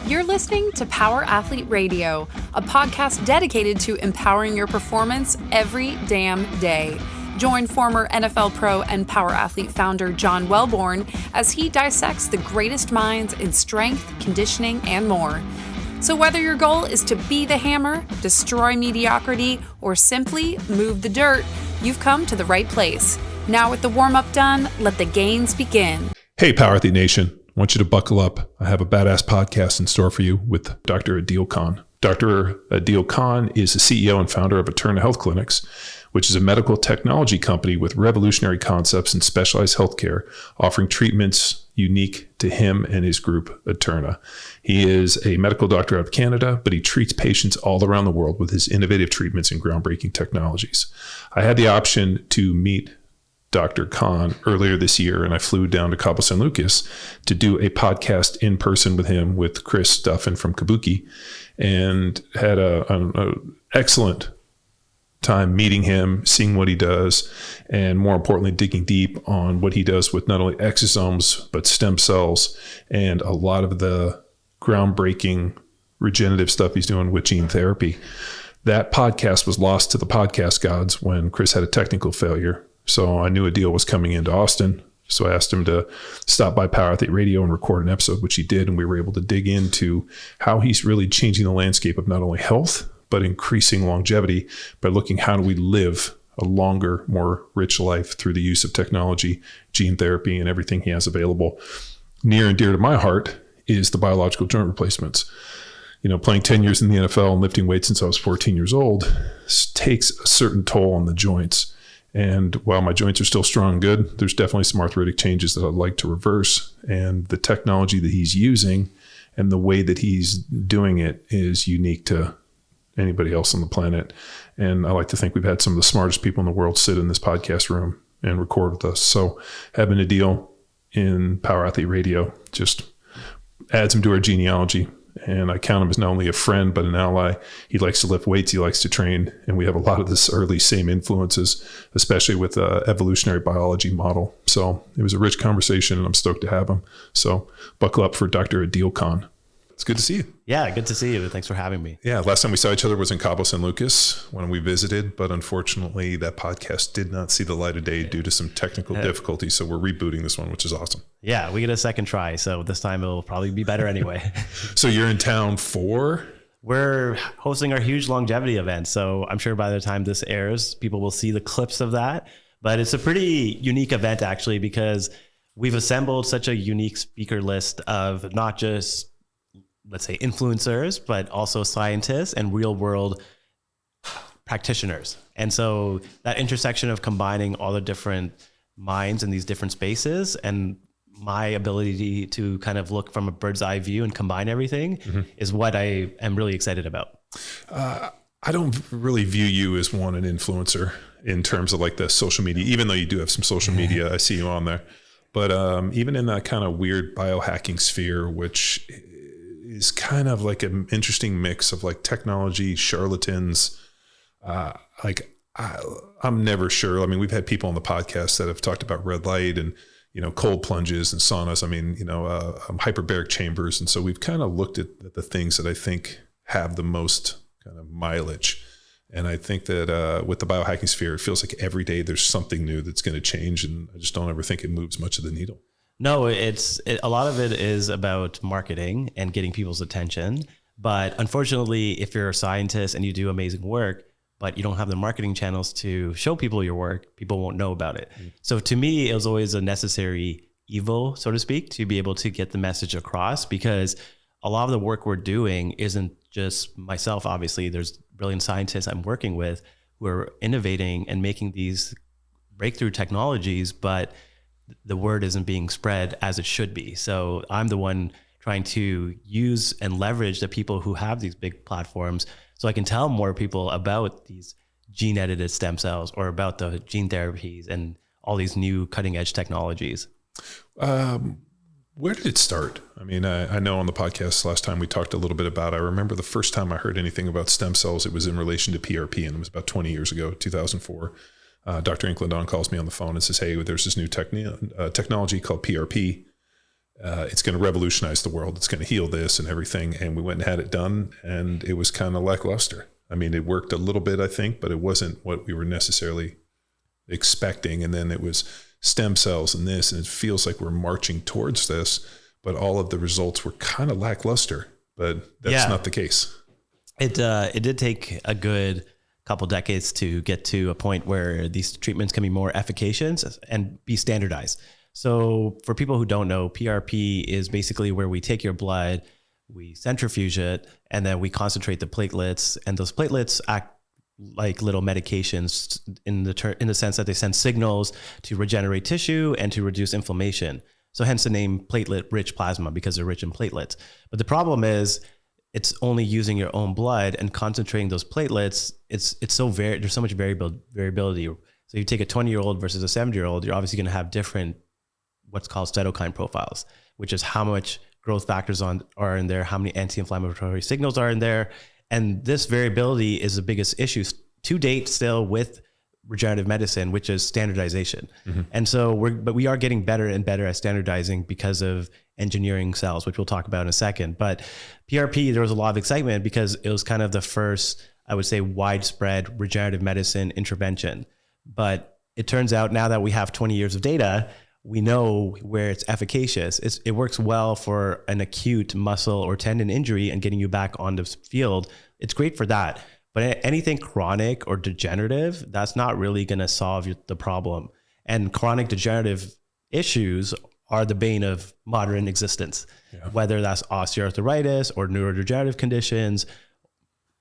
You're listening to Power Athlete Radio, a podcast dedicated to empowering your performance every damn day. Join former NFL pro and Power Athlete founder John Welborn as he dissects the greatest minds in strength, conditioning, and more. So whether your goal is to be the hammer, destroy mediocrity, or simply move the dirt, you've come to the right place. Now with the warm-up done, let the gains begin. Hey, Power Athlete Nation. I want you to buckle up. I have a badass podcast in store for you with Dr. Adeel Khan. Dr. Adeel Khan is the CEO and founder of Eterna Health Clinics, which is a medical technology company with revolutionary concepts in specialized healthcare, offering treatments unique to him and his group, Eterna. He is a medical doctor out of Canada, but he treats patients all around the world with his innovative treatments and groundbreaking technologies. I had the option to meet Dr. Khan earlier this year, and I flew down to Cabo San Lucas to do a podcast in person with him, with Chris Duffin from Kabuki, and had an excellent time meeting him, seeing what he does, and more importantly, digging deep on what he does with not only exosomes, but stem cells, and a lot of the groundbreaking regenerative stuff he's doing with gene therapy. That podcast was lost to the podcast gods when Chris had a technical failure. So I knew Adeel was coming into Austin. So I asked him to stop by Power Athlete Radio and record an episode, which he did. And we were able to dig into how he's really changing the landscape of not only health, but increasing longevity by looking how do we live a longer, more rich life through the use of technology, gene therapy, and everything he has available. Near and dear to my heart is the biological joint replacements. You know, playing 10 years in the NFL and lifting weights since I was 14 years old takes a certain toll on the joints. And while my joints are still strong and good, there's definitely some arthritic changes that I'd like to reverse. And the technology that he's using and the way that he's doing it is unique to anybody else on the planet. And I like to think we've had some of the smartest people in the world sit in this podcast room and record with us. So having Adeel in Power Athlete Radio just adds him to our genealogy. And I count him as not only a friend, but an ally. He likes to lift weights. He likes to train. And we have a lot of this early same influences, especially with the evolutionary biology model. So it was a rich conversation, and I'm stoked to have him. So buckle up for Dr. Adeel Khan. It's good to see you. Yeah, good to see you. Thanks for having me. Yeah, last time we saw each other was in Cabo San Lucas when we visited, but unfortunately that podcast did not see the light of day due to some technical difficulties. So we're rebooting this one, which is awesome. Yeah, we get a second try. So this time it'll probably be better anyway. So you're in town for? We're hosting our huge longevity event. So I'm sure by the time this airs, people will see the clips of that. But it's a pretty unique event actually, because we've assembled such a unique speaker list of not just, let's say, influencers, but also scientists and real world practitioners. And so that intersection of combining all the different minds in these different spaces and my ability to kind of look from a bird's eye view and combine everything is what I am really excited about. I don't really view you as an influencer in terms of like the social media, even though you do have some social media, I see you on there. But even in that kind of weird biohacking sphere, which is kind of like an interesting mix of like technology, charlatans. I'm never sure. I mean, we've had people on the podcast that have talked about red light and, you know, cold plunges and saunas. I mean, you know, hyperbaric chambers. And so we've kind of looked at the things that I think have the most kind of mileage. And I think that with the biohacking sphere, it feels like every day there's something new that's going to change. And I just don't ever think it moves much of the needle. No, a lot of it is about marketing and getting people's attention. But unfortunately, if you're a scientist and you do amazing work, but you don't have the marketing channels to show people your work, people won't know about it. So to me, it was always a necessary evil, so to speak, to be able to get the message across, because a lot of the work we're doing isn't just myself. Obviously, there's brilliant scientists I'm working with who are innovating and making these breakthrough technologies, but the word isn't being spread as it should be. So I'm the one trying to use and leverage the people who have these big platforms so I can tell more people about these gene edited stem cells or about the gene therapies and all these new cutting edge technologies. Where did it start? I mean, I know on the podcast last time we talked a little bit about, I remember the first time I heard anything about stem cells, it was in relation to PRP, and it was about 20 years ago, 2004. Dr. Incledon calls me on the phone and says, hey, there's this new technology called PRP. it's going to revolutionize the world. It's going to heal this and everything. And we went and had it done, and it was kind of lackluster. I mean, it worked a little bit, I think, but it wasn't what we were necessarily expecting. And then it was stem cells and this, and it feels like we're marching towards this, but all of the results were kind of lackluster, but that's not the case. It did take a good couple decades to get to a point where these treatments can be more efficacious and be standardized. So for people who don't know, PRP is basically where we take your blood, we centrifuge it, and then we concentrate the platelets, and those platelets act like little medications in the sense that they send signals to regenerate tissue and to reduce inflammation. So hence the name platelet-rich plasma, because they're rich in platelets. But the problem is it's only using your own blood and concentrating those platelets. It's so there's so much variability. So you take a 20-year-old versus a 70-year-old, you're obviously going to have different what's called cytokine profiles, which is how much growth factors are in there, how many anti-inflammatory signals are in there. And this variability is the biggest issue to date still with regenerative medicine, which is standardization. Mm-hmm. And so we are getting better and better at standardizing because of engineering cells, which we'll talk about in a second. But PRP, there was a lot of excitement because it was kind of the first, I would say, widespread regenerative medicine intervention. But it turns out now that we have 20 years of data, we know where it's efficacious. It works well for an acute muscle or tendon injury and getting you back on the field. It's great for that. But anything chronic or degenerative, that's not really going to solve the problem. And chronic degenerative issues are the bane of modern existence, whether that's osteoarthritis or neurodegenerative conditions,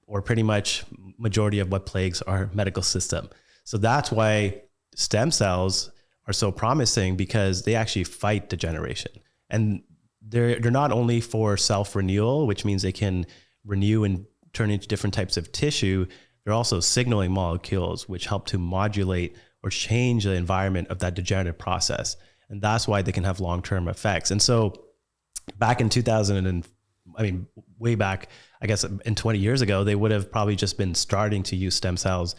or pretty much majority of what plagues our medical system. So that's why stem cells are so promising, because they actually fight degeneration. And they're not only for self-renewal, which means they can renew and turn into different types of tissue, they're also signaling molecules which help to modulate or change the environment of that degenerative process. And that's why they can have long-term effects. And so back in 2000, and way back, I guess in 20 years ago, they would have probably just been starting to use stem cells,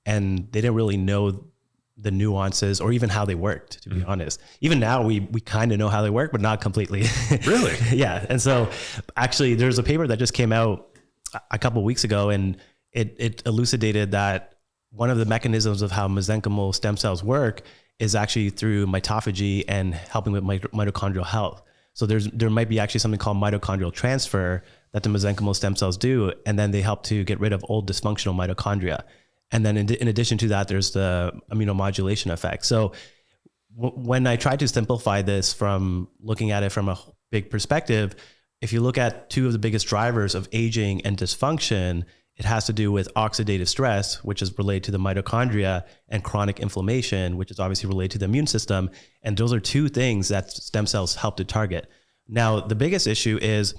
and they didn't really know the nuances or even how they worked, to be honest. Even now we kind of know how they work, but not completely. Really? Yeah. And so actually there's a paper that just came out a couple of weeks ago, and it elucidated that one of the mechanisms of how mesenchymal stem cells work is actually through mitophagy and helping with mitochondrial health. So there might be actually something called mitochondrial transfer that the mesenchymal stem cells do, and then they help to get rid of old dysfunctional mitochondria. And then in addition to that, there's the immunomodulation effect. So when I try to simplify this from looking at it from a big perspective, if you look at two of the biggest drivers of aging and dysfunction, it has to do with oxidative stress, which is related to the mitochondria, and chronic inflammation, which is obviously related to the immune system. And those are two things that stem cells help to target. Now, the biggest issue is,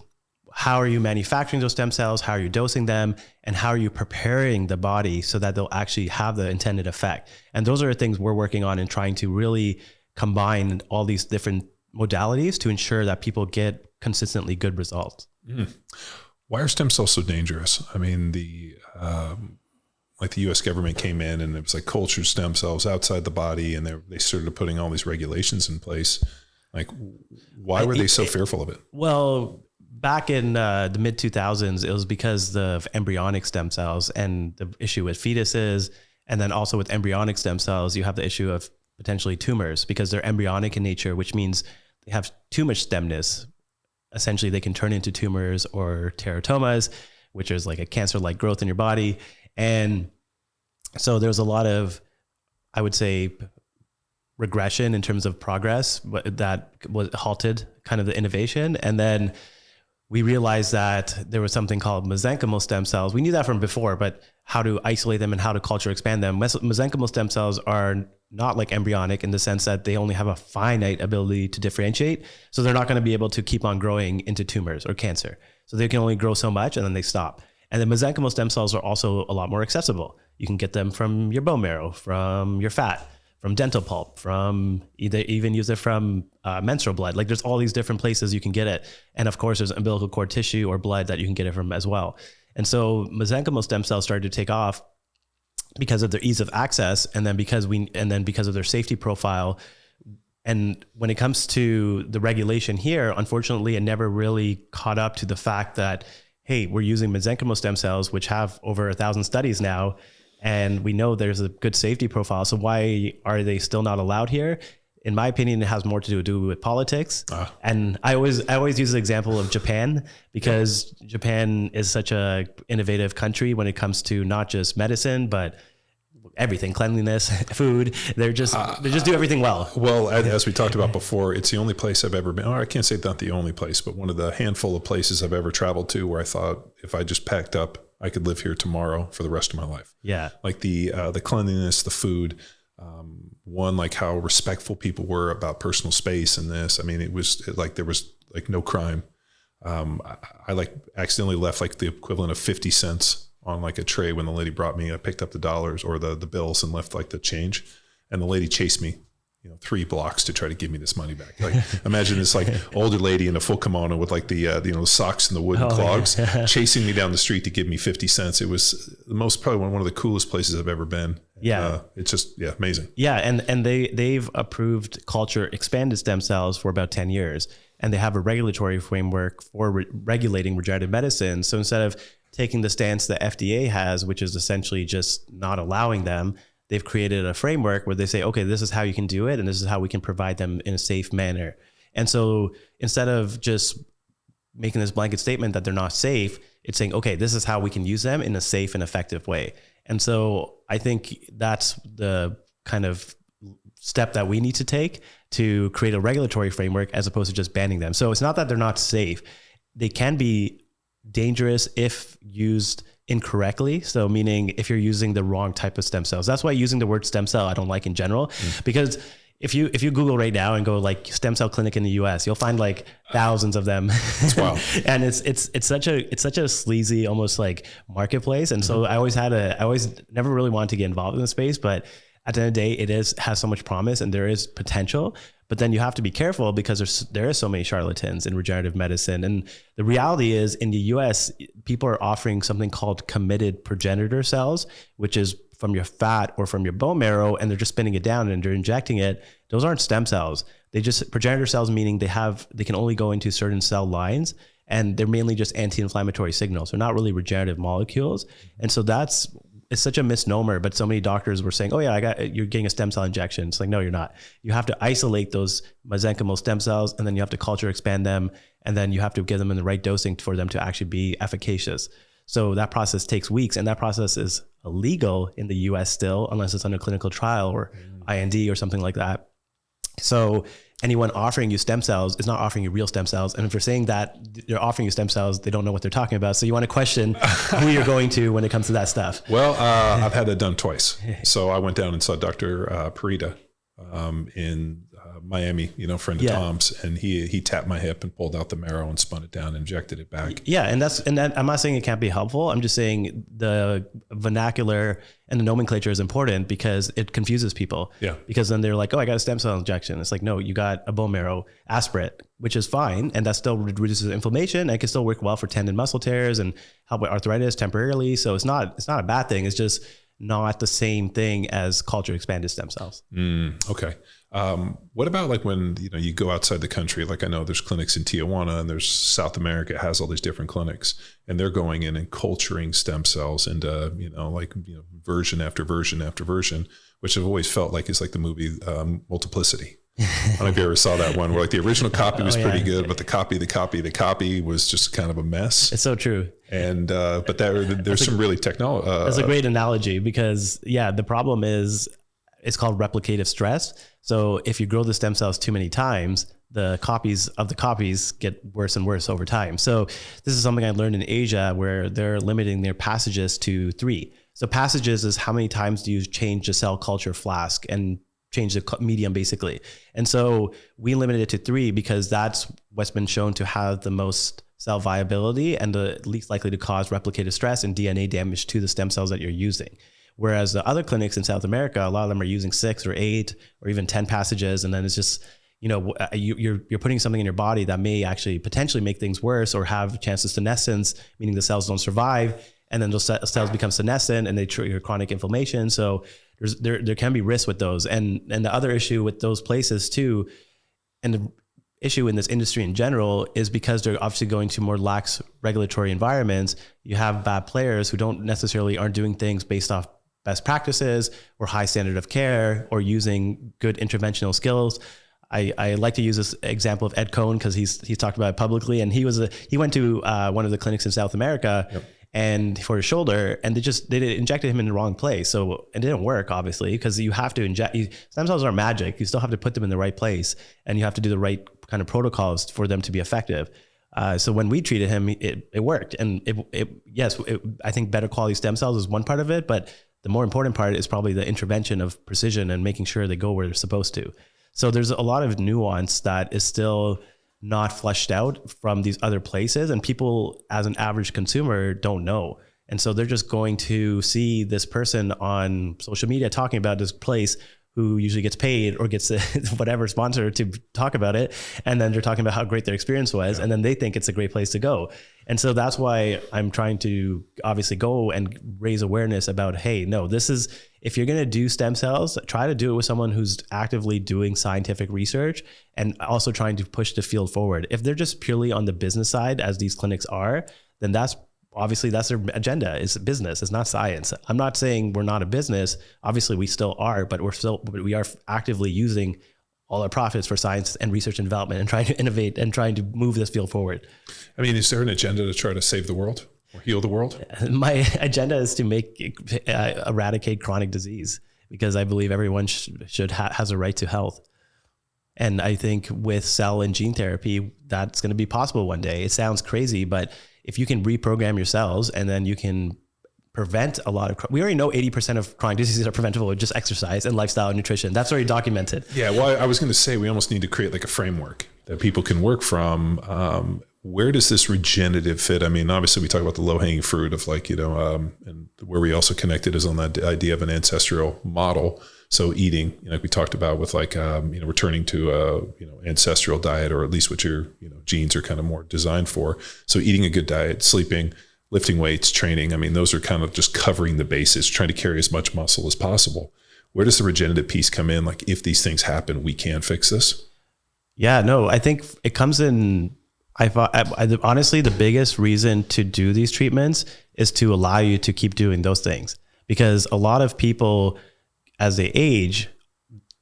how are you manufacturing those stem cells? How are you dosing them? And how are you preparing the body so that they'll actually have the intended effect? And those are the things we're working on and trying to really combine all these different modalities to ensure that people get consistently good results. Why are stem cells so dangerous? I mean, the U.S. government came in and it was like cultured stem cells outside the body, and they started putting all these regulations in place. Like, why were they so fearful of it? Well, back in the mid 2000s, it was because of embryonic stem cells and the issue with fetuses. And then also with embryonic stem cells, you have the issue of potentially tumors because they're embryonic in nature, which means they have too much stemness. Essentially, they can turn into tumors or teratomas, which is like a cancer-like growth in your body. And so there's a lot of, I would say, regression in terms of progress, but that was halted kind of the innovation. And then we realized that there was something called mesenchymal stem cells. We knew that from before, but how to isolate them and how to culture expand them. Mesenchymal stem cells are not like embryonic in the sense that they only have a finite ability to differentiate. So they're not going to be able to keep on growing into tumors or cancer. So they can only grow so much and then they stop. And the mesenchymal stem cells are also a lot more accessible. You can get them from your bone marrow, from your fat, from dental pulp, from even use it from menstrual blood. Like there's all these different places you can get it. And of course there's umbilical cord tissue or blood that you can get it from as well. And so mesenchymal stem cells started to take off because of their ease of access. And then because of their safety profile. And when it comes to the regulation here, unfortunately, it never really caught up to the fact that, hey, we're using mesenchymal stem cells, which have over 1,000 studies now, and we know there's a good safety profile. So why are they still not allowed here? In my opinion, it has more to do with politics. And I always use the example of Japan, because Japan is such a innovative country when it comes to not just medicine, but everything, cleanliness, food. They just do everything well. Well, as we talked about before, it's the only place I've ever been, or I can't say not the only place, but one of the handful of places I've ever traveled to where I thought if I just packed up, I could live here tomorrow for the rest of my life. Yeah. Like the cleanliness, the food, one, like how respectful people were about personal space and this. I mean, it was like there was like no crime. I like accidentally left like the equivalent of 50 cents on like a tray when the lady brought me. I picked up the dollars or the bills and left like the change, and the lady chased me 3 blocks to try to give me this money back. Like imagine this like older lady in a full kimono with like the socks and the wooden clogs chasing me down the street to give me 50 cents. It was probably one of the coolest places I've ever been. Yeah. It's just, amazing. Yeah. And they've approved culture expanded stem cells for about 10 years, and they have a regulatory framework for regulating regenerative medicine. So instead of taking the stance the FDA has, which is essentially just not allowing them, they've created a framework where they say, okay, this is how you can do it, and this is how we can provide them in a safe manner. And so instead of just making this blanket statement that they're not safe, it's saying, okay, this is how we can use them in a safe and effective way. And so I think that's the kind of step that we need to take to create a regulatory framework as opposed to just banning them. So it's not that they're not safe. They can be dangerous if used incorrectly. So meaning if you're using the wrong type of stem cells. That's why using the word stem cell I don't like in general, because if you Google right now and go like stem cell clinic in the US, you'll find like thousands of them. Wow. And it's such a sleazy, almost like marketplace. And so I always never really wanted to get involved in the space, but at the end of the day, it has so much promise and there is potential, but then you have to be careful because there is so many charlatans in regenerative medicine. And the reality is in the US, people are offering something called committed progenitor cells, which is from your fat or from your bone marrow, and they're just spinning it down and they're injecting it. Those aren't stem cells. Progenitor cells, meaning they can only go into certain cell lines, and they're mainly just anti-inflammatory signals. They're not really regenerative molecules. And so it's such a misnomer, but so many doctors were saying, oh yeah, you're getting a stem cell injection. It's like, no, you're not. You have to isolate those mesenchymal stem cells, and then you have to culture expand them, and then you have to give them in the right dosing for them to actually be efficacious. So that process takes weeks, and that process is illegal in the US still, unless it's under clinical trial or IND or something like that. So anyone offering you stem cells is not offering you real stem cells. And if you're saying that they're offering you stem cells, they don't know what they're talking about. So you want to question who you're going to when it comes to that stuff. Well, I've had that done twice. So I went down and saw Dr. Parita in Miami, friend of Tom's, and he tapped my hip and pulled out the marrow and spun it down and injected it back. Yeah. And I'm not saying it can't be helpful. I'm just saying the vernacular and the nomenclature is important because it confuses people. Yeah. Because then they're like, oh, I got a stem cell injection. It's like, no, you got a bone marrow aspirate, which is fine. And that still reduces inflammation, and it can still work well for tendon muscle tears and help with arthritis temporarily. So it's not a bad thing. It's just not the same thing as culture expanded stem cells. Okay. What about like when, you go outside the country, like I know there's clinics in Tijuana and there's South America has all these different clinics, and they're going in and culturing stem cells into, version after version after version, which I've always felt like is like the movie, Multiplicity. I don't know if you ever saw that one where like the original copy was pretty good, but the copy was just kind of a mess. It's so true. And, but there's some really technology. That's a great analogy because the problem is it's called replicative stress. So if you grow the stem cells too many times, the copies of the copies get worse and worse over time. So this is something I learned in Asia where they're limiting their passages to 3. So passages is how many times do you change the cell culture flask and change the medium basically. And so we limited it to 3 because that's what's been shown to have the most cell viability and the least likely to cause replicative stress and DNA damage to the stem cells that you're using. Whereas the other clinics in South America, a lot of them are using 6 or 8 or even 10 passages. And then it's just, you're putting something in your body that may actually potentially make things worse or have chances to senescence, meaning the cells don't survive. And then those cells become senescent and they trigger chronic inflammation. So there can be risks with those. And the other issue with those places too, and the issue in this industry in general, is because they're obviously going to more lax regulatory environments. You have bad players who aren't doing things based off best practices or high standard of care or using good interventional skills. I like to use this example of Ed Cohn because he's talked about it publicly, and he went to one of the clinics in South America. Yep. And for his shoulder, and they injected him in the wrong place. So it didn't work, obviously, because you have to inject. Stem cells are magic. You still have to put them in the right place, and you have to do the right kind of protocols for them to be effective. So when we treated him, it worked. And I think better quality stem cells is one part of it, but the more important part is probably the intervention of precision and making sure they go where they're supposed to. So there's a lot of nuance that is still not fleshed out from these other places, and people as an average consumer don't know. And so they're just going to see this person on social media talking about this place who usually gets paid or gets whatever sponsor to talk about it. And then they're talking about how great their experience was. Yeah. And then they think it's a great place to go. And so that's why I'm trying to obviously go and raise awareness about, hey, no, if you're going to do stem cells, try to do it with someone who's actively doing scientific research and also trying to push the field forward. If they're just purely on the business side, as these clinics are, then that's their agenda. Is business. It's not science. I'm not saying we're not a business. Obviously we still are, but we are actively using all our profits for science and research and development and trying to innovate and trying to move this field forward. I mean, is there an agenda to try to save the world or heal the world? My agenda is to eradicate chronic disease, because I believe everyone has a right to health. And I think with cell and gene therapy, that's going to be possible one day. It sounds crazy, but if you can reprogram your cells and then you can prevent a lot of, we already know 80% of chronic diseases are preventable with just exercise and lifestyle and nutrition. That's already documented. Yeah. Well, I was going to say, we almost need to create like a framework that people can work from. Where does this regenerative fit? I mean, obviously we talk about the low hanging fruit of and where we also connected is on that idea of an ancestral model. So eating, like we talked about with returning to a, ancestral diet, or at least what your, genes are kind of more designed for. So eating a good diet, sleeping, lifting weights, training. I mean, those are kind of just covering the bases, trying to carry as much muscle as possible. Where does the regenerative piece come in? Like, if these things happen, we can fix this. Yeah, no, I think it comes in. Honestly, the biggest reason to do these treatments is to allow you to keep doing those things, because a lot of people, as they age,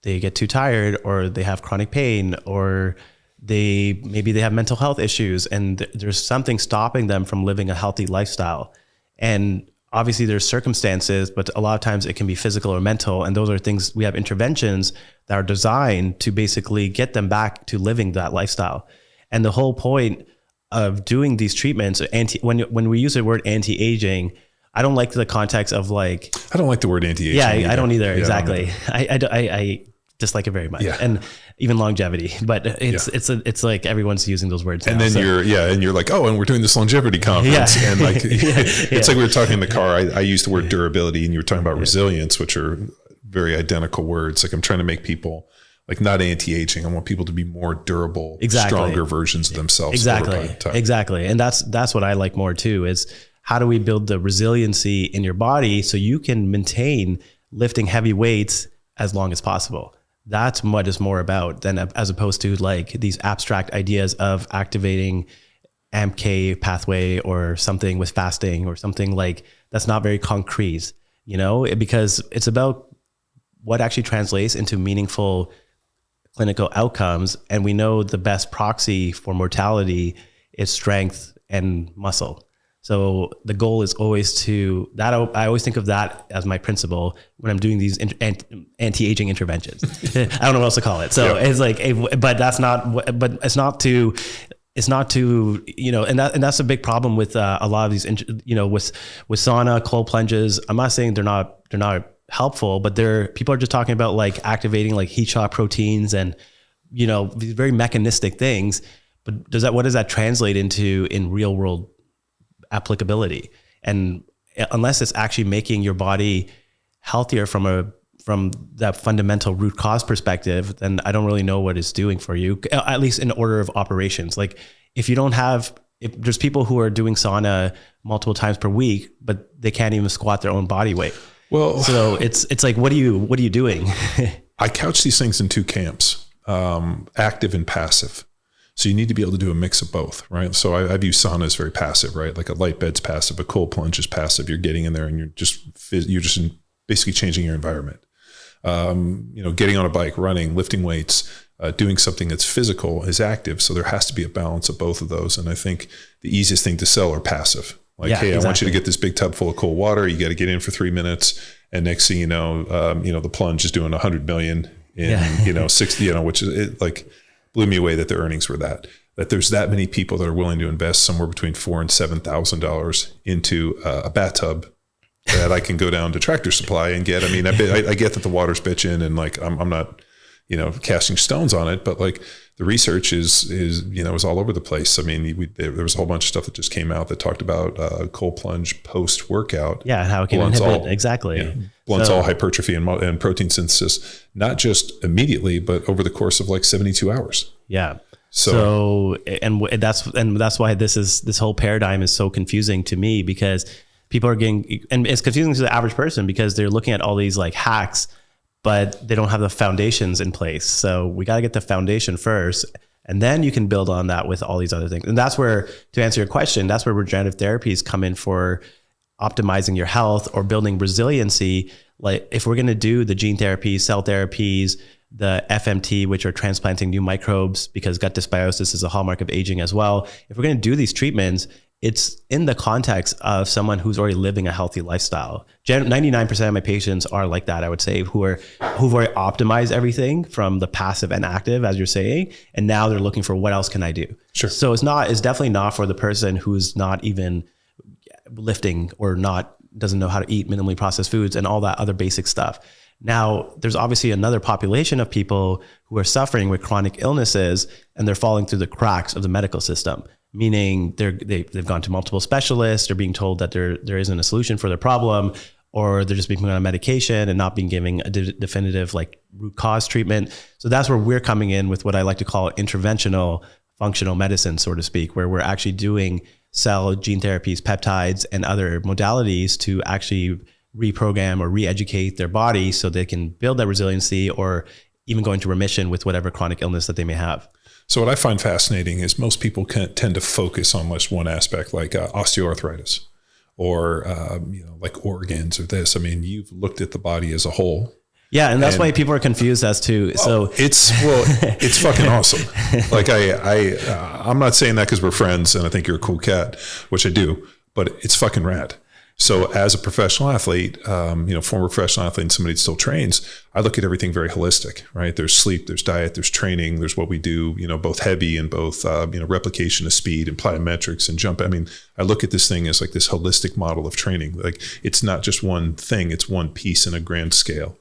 they get too tired, or they have chronic pain, or maybe they have mental health issues, and there's something stopping them from living a healthy lifestyle. And obviously there's circumstances, but a lot of times it can be physical or mental. And those are things, we have interventions that are designed to basically get them back to living that lifestyle. And the whole point of doing these treatments, when we use the word anti-aging, I don't like the context of like... I don't like the word anti-aging. Yeah, I don't either. Yeah, exactly. I dislike it very much. Yeah. And even longevity, but it's like everyone's using those words. And now, then you're like, oh, and we're doing this longevity conference. Yeah. And like, it's like we were talking in the car. I used the word durability, and you were talking about resilience, which are very identical words. Like, I'm trying to make people like not anti-aging. I want people to be more durable, stronger versions of themselves. Exactly. And that's what I like more too, is how do we build the resiliency in your body so you can maintain lifting heavy weights as long as possible. That's what it's more about than as opposed to like these abstract ideas of activating AMPK pathway or something with fasting or something like that's not very concrete, because it's about what actually translates into meaningful clinical outcomes. And we know the best proxy for mortality is strength and muscle. So the goal is always I always think of that as my principle when I'm doing these anti-aging interventions. I don't know what else to call it. So it's like, but it's not to, and that's a big problem with a lot of these, with sauna, cold plunges. I'm not saying they're not helpful, but people are just talking about like activating like heat shock proteins and, these very mechanistic things. But what does that translate into in real world applicability? And unless it's actually making your body healthier from that fundamental root cause perspective, then I don't really know what it's doing for you, at least in order of operations. Like if there's people who are doing sauna multiple times per week, but they can't even squat their own body weight. Well, so it's like, what are you doing? I couch these things in two camps, active and passive. So you need to be able to do a mix of both, right? So I view sauna as very passive, right? Like a light bed's passive, a cold plunge is passive. You're getting in there and you're just basically changing your environment. Getting on a bike, running, lifting weights, doing something that's physical is active. So there has to be a balance of both of those. And I think the easiest thing to sell are passive. Like, hey, exactly. I want you to get this big tub full of cold water. You got to get in for 3 minutes. And next thing you know, the plunge is doing 100 million in, 60, which is like blew me away that the earnings were that there's that many people that are willing to invest somewhere between $4,000 and $7,000 into a bathtub that I can go down to Tractor Supply and get. I mean, I get that the water's bitching and like, I'm not, casting stones on it, but like the research is all over the place. I mean, there was a whole bunch of stuff that just came out that talked about cold plunge post workout. Yeah. How it can inhibit exactly. Blunts all hypertrophy and protein synthesis, not just immediately, but over the course of like 72 hours. Yeah. So that's why this whole paradigm is so confusing to me, because people are getting, and it's confusing to the average person because they're looking at all these like hacks, but they don't have the foundations in place. So we got to get the foundation first, and then you can build on that with all these other things. And that's where, to answer your question, that's where regenerative therapies come in for optimizing your health or building resiliency. Like if we're going to do the gene therapies, cell therapies, the FMT, which are transplanting new microbes, because gut dysbiosis is a hallmark of aging as well. If we're going to do these treatments, it's in the context of someone who's already living a healthy lifestyle. 99% of my patients are like that, I would say, who've already optimized everything from the passive and active, as you're saying, and now they're looking for what else can I do? Sure. So it's definitely not for the person who's not even lifting or doesn't know how to eat minimally processed foods and all that other basic stuff. Now, there's obviously another population of people who are suffering with chronic illnesses and they're falling through the cracks of the medical system, meaning they've gone to multiple specialists, they're being told that there isn't a solution for their problem, or they're just being put on medication and not being given a definitive like root cause treatment. So that's where we're coming in with what I like to call interventional functional medicine, so to speak, where we're actually doing cell, gene therapies, peptides, and other modalities to actually reprogram or re-educate their body so they can build that resiliency or even go into remission with whatever chronic illness that they may have. So what I find fascinating is most people tend to focus on just one aspect, like osteoarthritis or like organs or this. I mean, you've looked at the body as a whole. Yeah, and that's why people are confused as to. So it's fucking awesome. Like I'm not saying that because we're friends and I think you're a cool cat, which I do, but it's fucking rad. So as a professional athlete, former professional athlete and somebody that still trains, I look at everything very holistic, right? There's sleep, there's diet, there's training, there's what we do, both heavy and both, replication of speed and plyometrics and jump. I mean, I look at this thing as like this holistic model of training. Like it's not just one thing, it's one piece in a grand scale.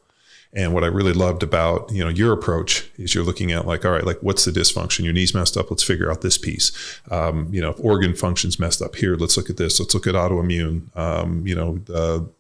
And what I really loved about, your approach is you're looking at like, all right, like what's the dysfunction? Your knee's messed up. Let's figure out this piece. If organ function's messed up here, let's look at this. Let's look at autoimmune,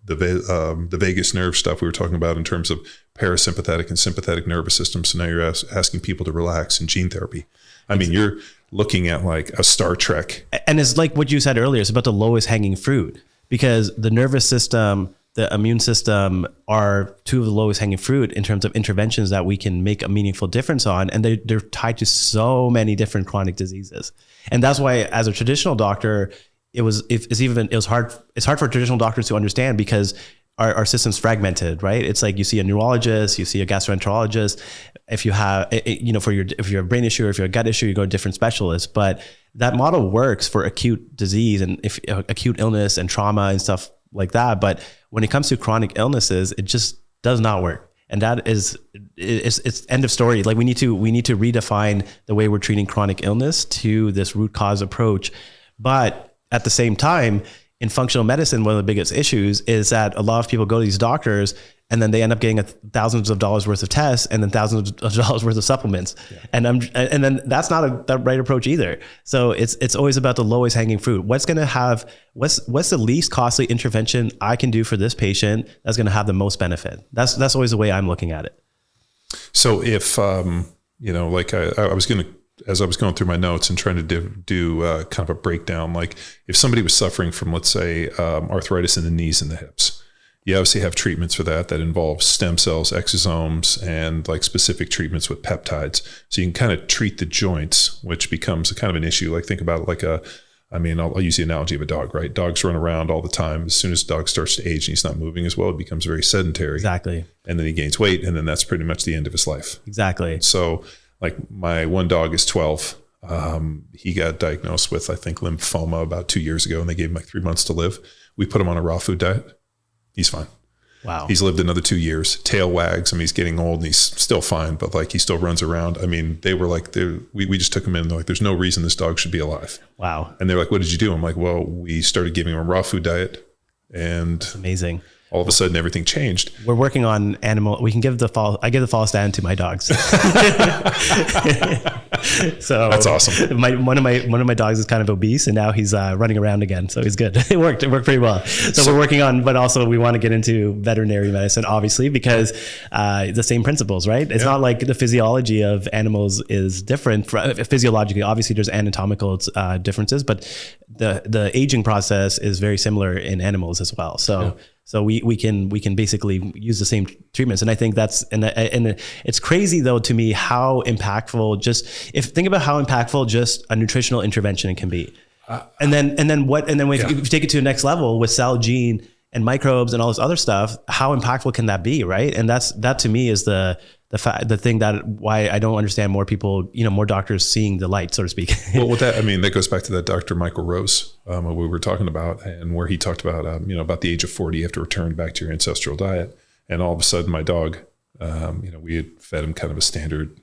the vagus nerve stuff we were talking about in terms of parasympathetic and sympathetic nervous system. So now you're asking people to relax in gene therapy. I mean, you're looking at like a Star Trek. And it's like what you said earlier, it's about the lowest hanging fruit, because the nervous system, the immune system are two of the lowest hanging fruit in terms of interventions that we can make a meaningful difference on. And they're tied to so many different chronic diseases. And that's why as a traditional doctor, it's hard for traditional doctors to understand, because our system's fragmented, right? It's like you see a neurologist, you see a gastroenterologist. If you have, if you have a brain issue or if you have a gut issue, you go to different specialists. But that model works for acute disease and acute illness and trauma and stuff like that. But when it comes to chronic illnesses, it just does not work. And that it's end of story. Like we need to redefine the way we're treating chronic illness to this root cause approach. But at the same time, in functional medicine, one of the biggest issues is that a lot of people go to these doctors and then they end up getting thousands of dollars worth of tests and then thousands of dollars worth of supplements. Yeah. And then that's not the right approach either. So it's always about the lowest hanging fruit. What's the least costly intervention I can do for this patient that's going to have the most benefit? That's always the way I'm looking at it. So if, as I was going through my notes and trying to do kind of a breakdown, like if somebody was suffering from, let's say, arthritis in the knees and the hips, You obviously have treatments for that involve stem cells, exosomes, and like specific treatments with peptides. So you can kind of treat the joints, which becomes a kind of an issue. Like think about it like I'll use the analogy of a dog, right? Dogs run around all the time. As soon as the dog starts to age and he's not moving as well, it becomes very sedentary. Exactly. And then he gains weight, and then that's pretty much the end of his life. Exactly. So like my one dog is 12. He got diagnosed with, I think, lymphoma about 2 years ago, and they gave him like 3 months to live. We put him on a raw food diet. He's fine. Wow. He's lived another 2 years. Tail wags. I mean, he's getting old and he's still fine, but like he still runs around. I mean, they were like, we just took him in. They're like, there's no reason this dog should be alive. Wow. And they're like, what did you do? I'm like, well, we started giving him a raw food diet, and That's amazing. all of a sudden everything changed. We're working on animal. We can give I give the false stand to my dogs. So That's awesome. One of my dogs is kind of obese, and now he's running around again. So he's good. It worked pretty well. So we're working on, but also we want to get into veterinary medicine, obviously, because the same principles, right? It's not like the physiology of animals is different physiologically. Obviously, there's anatomical differences, but the aging process is very similar in animals as well. So. So we can basically use the same treatments, and I think that's and it's crazy though to me how impactful think about how impactful just a nutritional intervention can be, and then if you take it to the next level with cell, gene, and microbes and all this other stuff, how impactful can that be, right? And that to me is the thing that why I don't understand more people, more doctors seeing the light, so to speak. Well, with that, I mean, that goes back to that Dr. Michael Rose, what we were talking about, and where he talked about, about the age of 40, you have to return back to your ancestral diet. And all of a sudden my dog, we had fed him kind of a standard,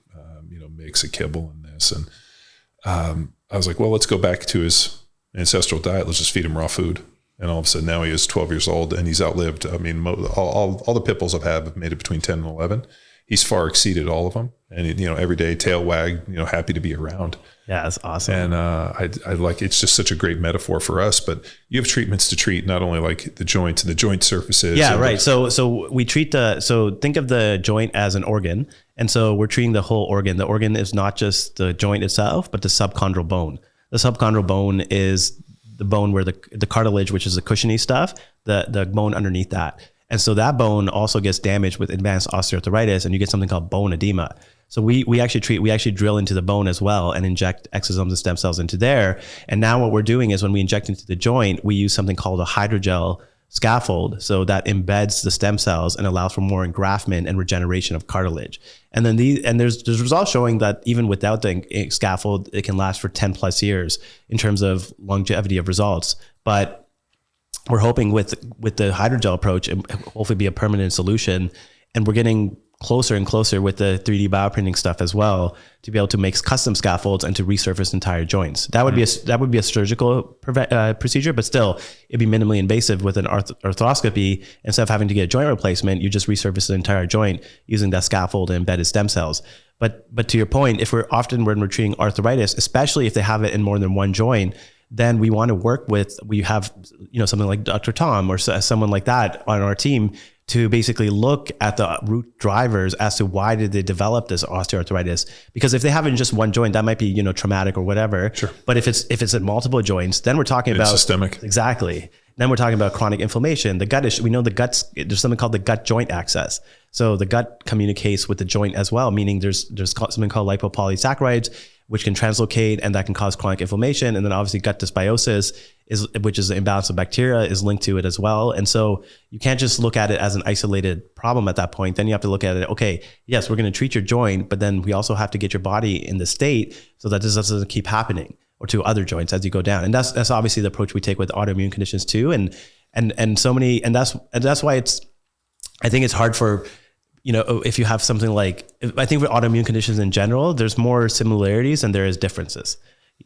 mix of kibble and this. And I was like, well, let's go back to his ancestral diet. Let's just feed him raw food. And all of a sudden now he is 12 years old and he's outlived. I mean, all the pit bulls have made it between 10 and 11. He's far exceeded all of them. And, every day tail wag, happy to be around. Yeah, that's awesome. And I like, it's just such a great metaphor for us, but you have treatments to treat not only like the joints and the joint surfaces. Yeah, right. So we treat think of the joint as an organ. And so we're treating the whole organ. The organ is not just the joint itself, but the subchondral bone. The subchondral bone is the bone where the cartilage, which is the cushiony stuff, the bone underneath that. And so that bone also gets damaged with advanced osteoarthritis, and you get something called bone edema. So we actually drill into the bone as well and inject exosomes and stem cells into there. And now what we're doing is when we inject into the joint, we use something called a hydrogel scaffold. So that embeds the stem cells and allows for more engraftment and regeneration of cartilage. And then there's results showing that even without the scaffold, it can last for 10 plus years in terms of longevity of results. But we're hoping with the hydrogel approach, and hopefully be a permanent solution. And we're getting closer and closer with the 3D bioprinting stuff as well to be able to make custom scaffolds and to resurface entire joints. That would be a surgical procedure, but still it'd be minimally invasive with an arthroscopy. Instead of having to get a joint replacement, you just resurface the entire joint using that scaffold and embedded stem cells. But to your point, when we're treating arthritis, especially if they have it in more than one joint, then we want to work with, we have, something like Dr. Tom or someone like that on our team to basically look at the root drivers as to why did they develop this osteoarthritis. Because if they have it in just one joint, that might be, traumatic or whatever. Sure. But if it's in multiple joints, then we're talking about systemic. Exactly. Then we're talking about chronic inflammation. The gut issue, we know there's something called the gut joint axis. So the gut communicates with the joint as well, meaning there's something called lipopolysaccharides, which can translocate and that can cause chronic inflammation. And then obviously gut dysbiosis, which is the imbalance of bacteria, is linked to it as well. And so you can't just look at it as an isolated problem at that point. Then you have to look at it, okay, yes, we're going to treat your joint, but then we also have to get your body in the state so that this doesn't keep happening or to other joints as you go down. And that's obviously the approach we take with autoimmune conditions too. And that's why I think it's hard for, if you have something like, I think with autoimmune conditions in general, there's more similarities than there is differences.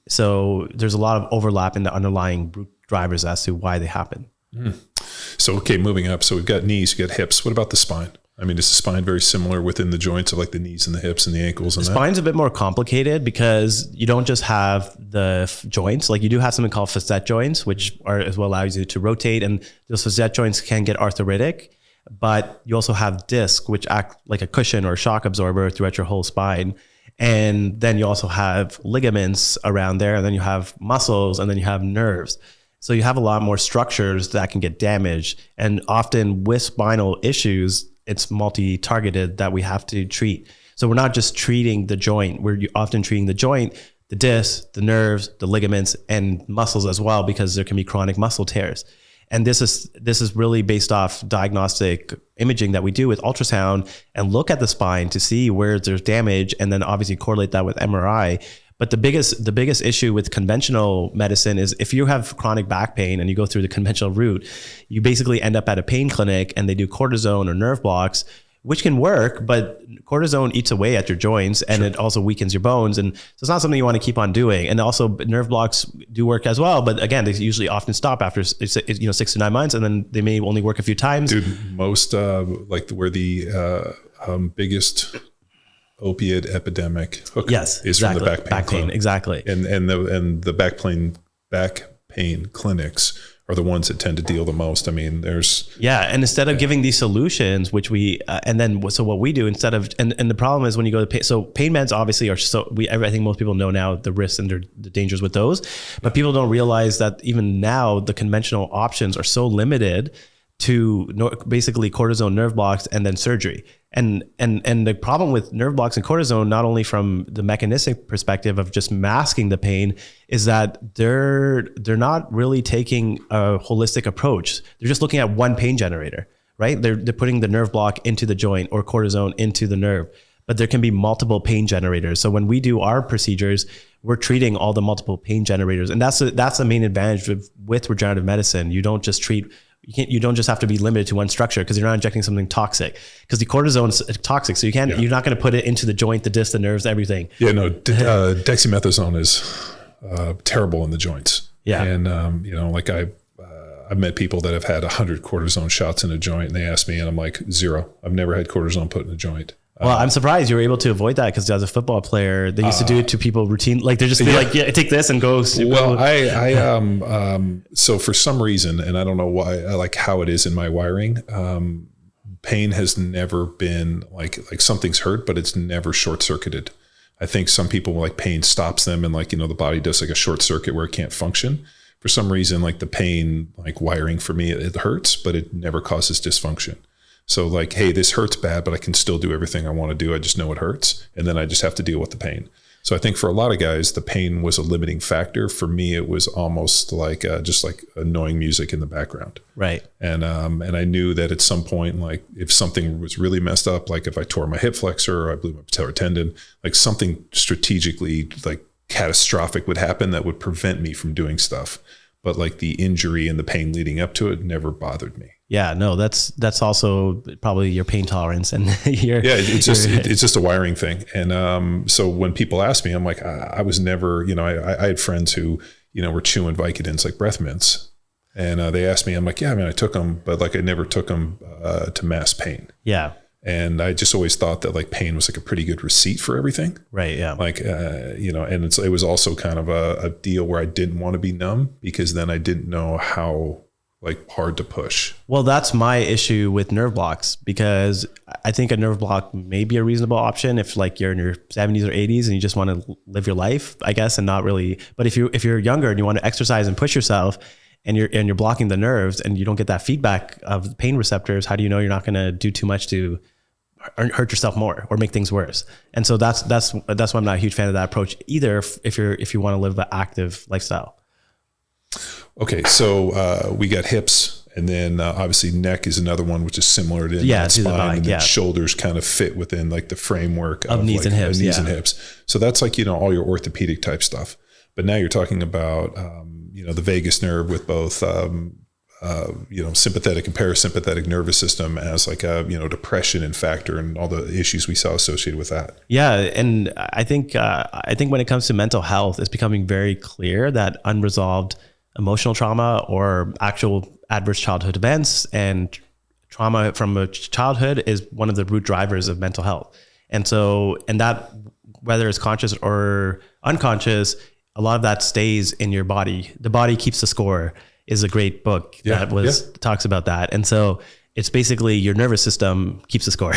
So there's a lot of overlap in the underlying root drivers as to why they happen. So, okay, moving up. So we've got knees, we've got hips. What about the spine? I mean, is the spine very similar within the joints of like the knees and the hips and the ankles? And the spine's a bit more complicated because you don't just have the joints. Like you do have something called facet joints, which allows you to rotate. And those facet joints can get arthritic. But you also have discs, which act like a cushion or a shock absorber throughout your whole spine. And then you also have ligaments around there, and then you have muscles, and then you have nerves. So you have a lot more structures that can get damaged. And often with spinal issues, it's multi-targeted that we have to treat. So we're not just treating the joint, we're often treating the joint, the disc, the nerves, the ligaments, and muscles as well, because there can be chronic muscle tears. And this is really based off diagnostic imaging that we do with ultrasound and look at the spine to see where there's damage, and then obviously correlate that with MRI. But the biggest issue with conventional medicine is if you have chronic back pain and you go through the conventional route, you basically end up at a pain clinic and they do cortisone or nerve blocks, which can work, but cortisone eats away at your joints and it also weakens your bones. And so it's not something you want to keep on doing. And also nerve blocks do work as well. But again, they usually often stop after 6 to 9 months, and then they may only work a few times. Dude, most like where the biggest opiate epidemic is from the back pain. Exactly. And the back pain clinics are the ones that tend to deal the most. I mean, and instead of giving these solutions, which we, so what we do instead of, and the problem is when you go to pain, so pain meds obviously are I think most people know now the risks and the dangers with those, but people don't realize that even now the conventional options are so limited to basically cortisone, nerve blocks, and then surgery. And the problem with nerve blocks and cortisone, not only from the mechanistic perspective of just masking the pain, is that they're not really taking a holistic approach. They're just looking at one pain generator, right? They're putting the nerve block into the joint or cortisone into the nerve, but there can be multiple pain generators. So when we do our procedures, we're treating all the multiple pain generators, and that's the main advantage with regenerative medicine. You don't just treat. You don't just have to be limited to one structure, because you're not injecting something toxic, because the cortisone is toxic. So you're not going to put it into the joint, the disc, the nerves, everything. Yeah, no, dexamethasone is terrible in the joints. Yeah. And, like I've met people that have had 100 cortisone shots in a joint, and they ask me, and I'm like, 0. I've never had cortisone put in a joint. Well, I'm surprised you were able to avoid that, because as a football player, they used to do it to people routine. Like they're just be like, yeah, take this and go. Well, so for some reason, and I don't know why, like how it is in my wiring, pain has never been like something's hurt, but it's never short circuited. I think some people like pain stops them, and the body does like a short circuit where it can't function. For some reason, like the pain, like wiring for me, it hurts, but it never causes dysfunction. So like, hey, this hurts bad, but I can still do everything I want to do. I just know it hurts. And then I just have to deal with the pain. So I think for a lot of guys, the pain was a limiting factor. For me, it was almost like just like annoying music in the background. Right. And I knew that at some point, like if something was really messed up, like if I tore my hip flexor or I blew my patellar tendon, like something strategically like catastrophic would happen that would prevent me from doing stuff. But like the injury and the pain leading up to it never bothered me. Yeah, no, that's also probably your pain tolerance and it's just a wiring thing. And so when people ask me, I'm like, I was never, I had friends who, were chewing Vicodins like breath mints, and they asked me, I'm like, yeah, I mean, I took them, but like I never took them to mask pain. Yeah. And I just always thought that like pain was like a pretty good receipt for everything. Right. Yeah. Like, and it was also kind of a deal where I didn't want to be numb, because then I didn't know how like hard to push. Well, that's my issue with nerve blocks, because I think a nerve block may be a reasonable option if like you're in your 70s or 80s and you just want to live your life, I guess, and not really. But if you're younger and you want to exercise and push yourself, and you're blocking the nerves and you don't get that feedback of the pain receptors, how do you know you're not going to do too much to hurt yourself more or make things worse? And so that's why I'm not a huge fan of that approach either, if you want to live an active lifestyle. Okay, so we got hips, and then obviously neck is another one, which is similar to spine, and then shoulders kind of fit within like the framework of knees and hips. And hips. So that's like all your orthopedic type stuff. But now you're talking about the vagus nerve with both sympathetic and parasympathetic nervous system as like a depression and factor, and all the issues we saw associated with that. Yeah, and I think when it comes to mental health, it's becoming very clear that unresolved emotional trauma or actual adverse childhood events and trauma from a childhood is one of the root drivers of mental health. And that, whether it's conscious or unconscious, a lot of that stays in your body. The Body Keeps the Score is a great book that talks about that. And so it's basically your nervous system keeps the score.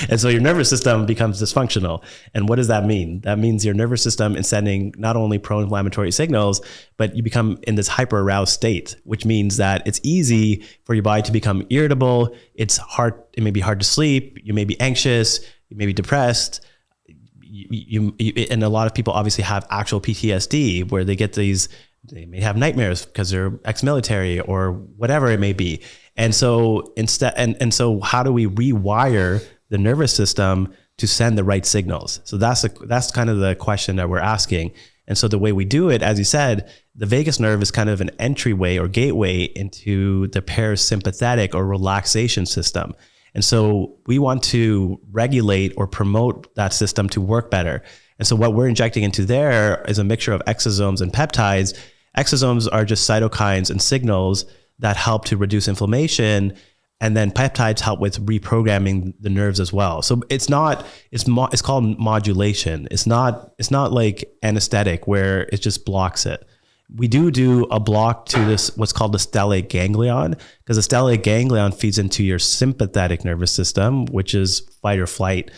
And so your nervous system becomes dysfunctional. And what does that mean? That means your nervous system is sending not only pro-inflammatory signals, but you become in this hyper aroused state, which means that it's easy for your body to become irritable. It's hard. It may be hard to sleep. You may be anxious. You may be depressed. And a lot of people obviously have actual PTSD where they may have nightmares because they're ex-military or whatever it may be. And so so how do we rewire the nervous system to send the right signals? So that's kind of the question that we're asking. And so the way we do it, as you said, the vagus nerve is kind of an entryway or gateway into the parasympathetic or relaxation system. And so we want to regulate or promote that system to work better. And so what we're injecting into there is a mixture of exosomes and peptides. Exosomes are just cytokines and signals that help to reduce inflammation. And then peptides help with reprogramming the nerves as well. So it's called modulation. It's not like anesthetic where it just blocks it. We do a block to this, what's called the stellate ganglion, because the stellate ganglion feeds into your sympathetic nervous system, which is fight or flight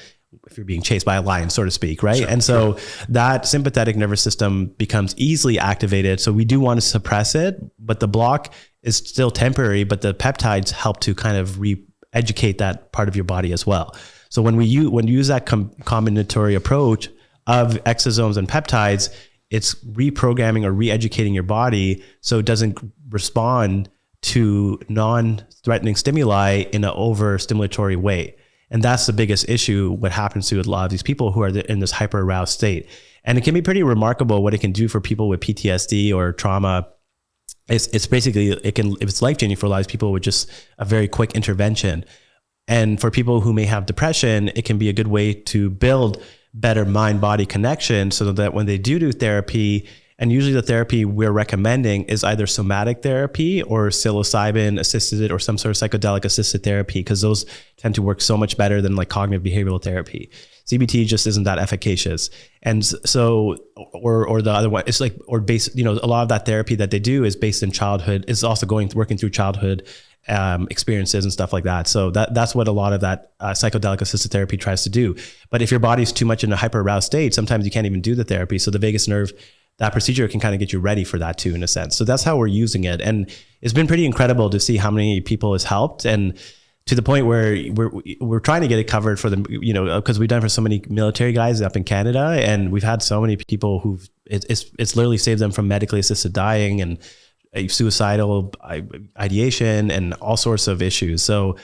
if you're being chased by a lion, so to speak, right? And so that sympathetic nervous system becomes easily activated. So we do want to suppress it, but the block is still temporary, but the peptides help to kind of re-educate that part of your body as well. So when you use that combinatory approach of exosomes and peptides, it's reprogramming or re-educating your body so it doesn't respond to non-threatening stimuli in an over-stimulatory way. And that's the biggest issue, what happens to a lot of these people who are in this hyper-aroused state. And it can be pretty remarkable what it can do for people with PTSD or trauma. It's basically, it's life-changing for a lot of people with just a very quick intervention. And for people who may have depression, it can be a good way to build better mind-body connection so that when they do therapy, and usually the therapy we're recommending is either somatic therapy or psilocybin assisted or some sort of psychedelic assisted therapy, because those tend to work so much better than like cognitive behavioral therapy. CBT just isn't that efficacious. And so, or the other one, it's like, or based, a lot of that therapy that they do is based in childhood. It's also working through childhood experiences and stuff like that. So that's what a lot of that psychedelic assisted therapy tries to do. But if your body's too much in a hyper aroused state, sometimes you can't even do the therapy. So the vagus nerve, that procedure can kind of get you ready for that too, in a sense. So that's how we're using it. And it's been pretty incredible to see how many people it's helped. And to the point where we're trying to get it covered for them, because we've done it for so many military guys up in Canada, and we've had so many people it's literally saved them from medically assisted dying and suicidal ideation and all sorts of issues. So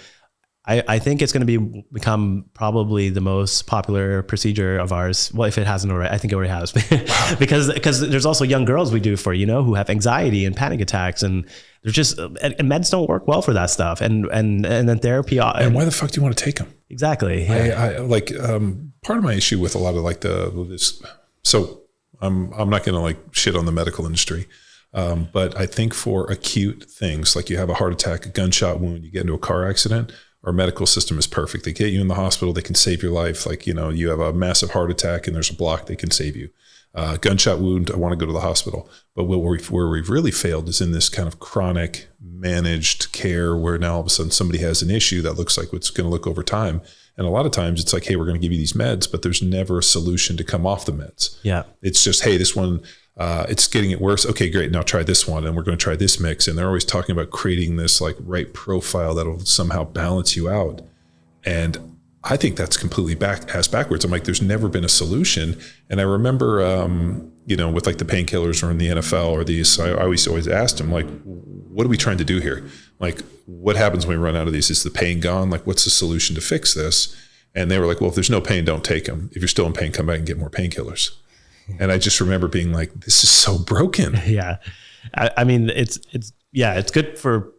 I think it's going to become probably the most popular procedure of ours. Well, if it hasn't already, I think it already has. Wow. because there's also young girls we do for, who have anxiety and panic attacks, and they're just, and meds don't work well for that stuff. And then therapy. And why the fuck do you want to take them? Exactly. Yeah. Part of my issue with a lot of this, so I'm not going to shit on the medical industry. But I think for acute things, like you have a heart attack, a gunshot wound, you get into a car accident, our medical system is perfect. They get you in the hospital. They can save your life. You have a massive heart attack and there's a block, they can save you. Gunshot wound, I want to go to the hospital. But where we've really failed is in this kind of chronic managed care where now all of a sudden somebody has an issue that looks like what's going to look over time. And a lot of times it's like, hey, we're going to give you these meds, but there's never a solution to come off the meds. Yeah. It's just, hey, this one, it's getting it worse. Okay, great. Now try this one. And we're going to try this mix. And they're always talking about creating this right profile that'll somehow balance you out. And I think that's completely backwards. I'm like, there's never been a solution. And I remember, with the painkillers or in the NFL or these, I always asked them, what are we trying to do here? What happens when we run out of these? Is the pain gone? What's the solution to fix this? And they were like, well, if there's no pain, don't take them. If you're still in pain, come back and get more painkillers. And I just remember being like, this is so broken. Yeah. I mean, it's good for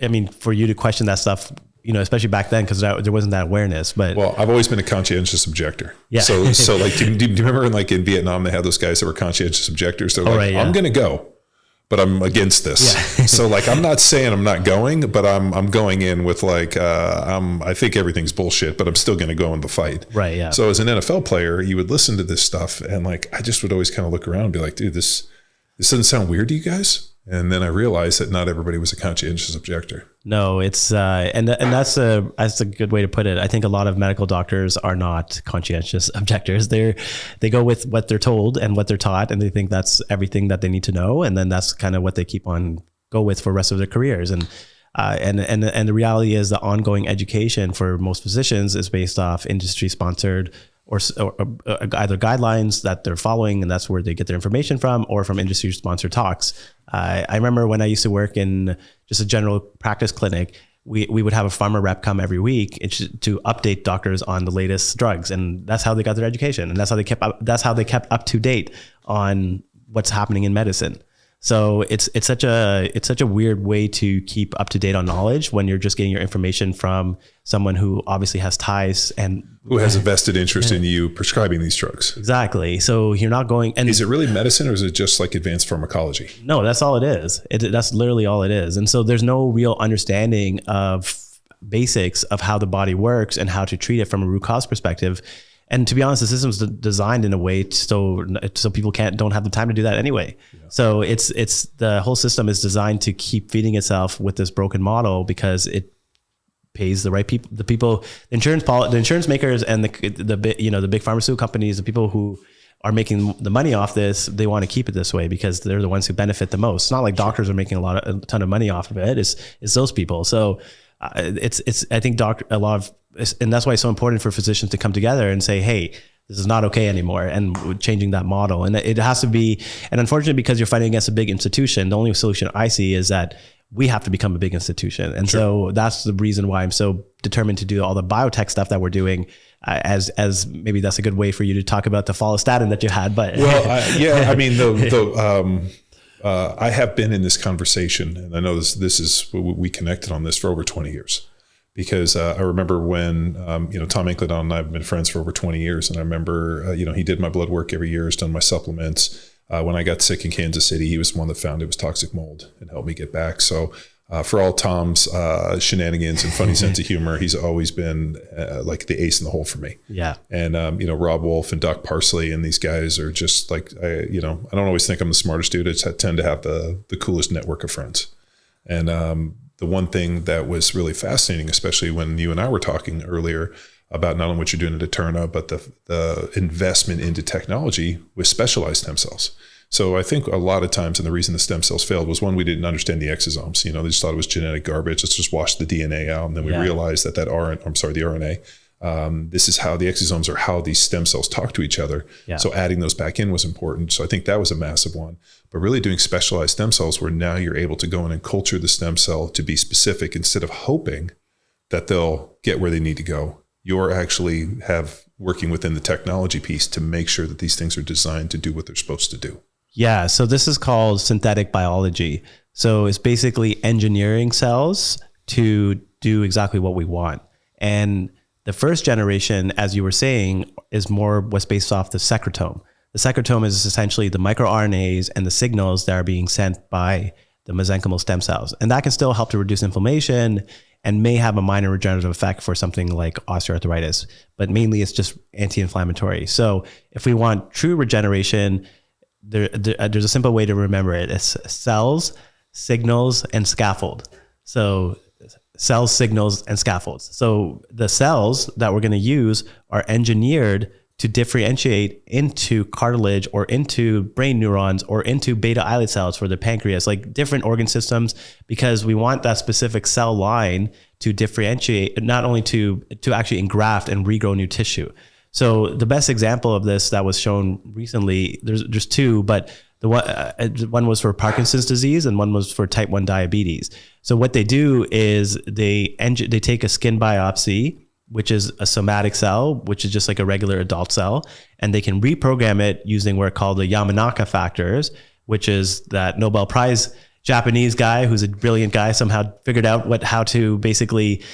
you to question that stuff, especially back then, because there wasn't that awareness. But I've always been a conscientious objector. Yeah. So do you remember in Vietnam, they had those guys that were conscientious objectors? They're I'm going to go, but I'm against this. Yeah. So I'm not saying I'm not going, but I'm going in with I think everything's bullshit, but I'm still going to go in the fight. Right. Yeah. So as an NFL player, you would listen to this stuff and I just would always kind of look around and be like, dude, this doesn't sound weird to you guys? And then I realized that not everybody was a conscientious objector. No, it's and that's a good way to put it. I think a lot of medical doctors are not conscientious objectors. They go with what they're told and what they're taught, and they think that's everything that they need to know, and then that's kind of what they keep on go with for the rest of their careers. And the reality is the ongoing education for most physicians is based off industry sponsored or either guidelines that they're following, and that's where they get their information from, or from industry sponsored talks. I remember when I used to work in just a general practice clinic, we would have a pharma rep come every week to update doctors on the latest drugs, and that's how they got their education, and that's how they kept up to date on what's happening in medicine. So it's such a weird way to keep up to date on knowledge when you're just getting your information from someone who obviously has ties and who has a vested interest in you prescribing these drugs. Exactly. So you're not going. And is it really medicine, or is it just like advanced pharmacology? No, that's all it is. That's literally all it is. And so there's no real understanding of basics of how the body works and how to treat it from a root cause perspective. And to be honest, the system's designed in a way so people don't have the time to do that anyway. Yeah. So it's the whole system is designed to keep feeding itself with this broken model because it pays the right people, the insurance makers, and the big pharmaceutical companies, the people who are making the money off this. They want to keep it this way because they're the ones who benefit the most. It's not like doctors are making a ton of money off of it. It's those people. So I think and that's why it's so important for physicians to come together and say, hey, this is not okay anymore, and changing that model. And it has to be, and unfortunately, because you're fighting against a big institution, the only solution I see is that we have to become a big institution. And so that's the reason why I'm so determined to do all the biotech stuff that we're doing, as maybe that's a good way for you to talk about the follistatin that you had. But I have been in this conversation, and I know this is, we connected on this for over 20 years. Because I remember when, Tom Incledon and I have been friends for over 20 years. And I remember, he did my blood work every year, has done my supplements. When I got sick in Kansas City, he was the one that found it was toxic mold and helped me get back. So for all Tom's shenanigans and funny sense of humor, he's always been like the ace in the hole for me. Yeah. And, Rob Wolf and Doc Parsley and these guys are just like, I don't always think I'm the smartest dude. I tend to have the coolest network of friends. And, the one thing that was really fascinating, especially when you and I were talking earlier about not only what you're doing at Eterna, but the investment into technology with specialized stem cells. So I think a lot of times, and the reason the stem cells failed was, one, we didn't understand the exosomes. They just thought it was genetic garbage. Let's just wash the DNA out. And then we realized that the RNA, this is how the exosomes are, how these stem cells talk to each other. Yeah. So adding those back in was important. So I think that was a massive one. But really doing specialized stem cells where now you're able to go in and culture the stem cell to be specific instead of hoping that they'll get where they need to go. You're actually working within the technology piece to make sure that these things are designed to do what they're supposed to do. Yeah. So this is called synthetic biology. So it's basically engineering cells to do exactly what we want. And the first generation, as you were saying, is more what's based off the secretome. The secretome is essentially the microRNAs and the signals that are being sent by the mesenchymal stem cells. And that can still help to reduce inflammation and may have a minor regenerative effect for something like osteoarthritis, but mainly it's just anti-inflammatory. So if we want true regeneration, there's a simple way to remember it. It's cells, signals, and scaffold. So cells, signals, and scaffolds. So the cells that we're going to use are engineered to differentiate into cartilage or into brain neurons or into beta islet cells for the pancreas, like different organ systems, because we want that specific cell line to differentiate, not only to actually engraft and regrow new tissue. So the best example of this that was shown recently, there's two, but the one was for Parkinson's disease and one was for type 1 diabetes. So what they do is they take a skin biopsy, which is a somatic cell, which is just like a regular adult cell, and they can reprogram it using what are called the Yamanaka factors, which is that Nobel Prize Japanese guy who's a brilliant guy somehow figured out how to basically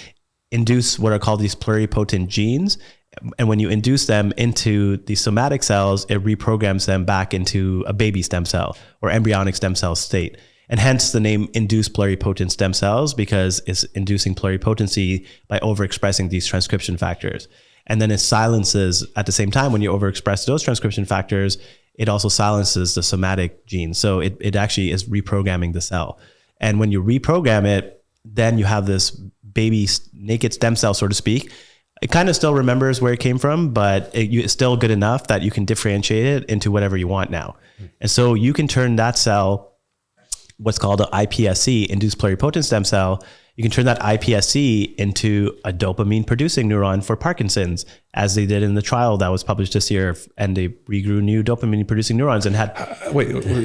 induce what are called these pluripotent genes. And when you induce them into the somatic cells, it reprograms them back into a baby stem cell or embryonic stem cell state. And hence the name induced pluripotent stem cells, because it's inducing pluripotency by overexpressing these transcription factors. And then it silences at the same time, when you overexpress those transcription factors, it also silences the somatic gene. So it actually is reprogramming the cell. And when you reprogram it, then you have this baby naked stem cell, so to speak. It kind of still remembers where it came from, but it's still good enough that you can differentiate it into whatever you want now. And so you can turn that cell, what's called an iPSC, induced pluripotent stem cell, you can turn that iPSC into a dopamine producing neuron for Parkinson's, as they did in the trial that was published this year. And they regrew new dopamine producing neurons and had...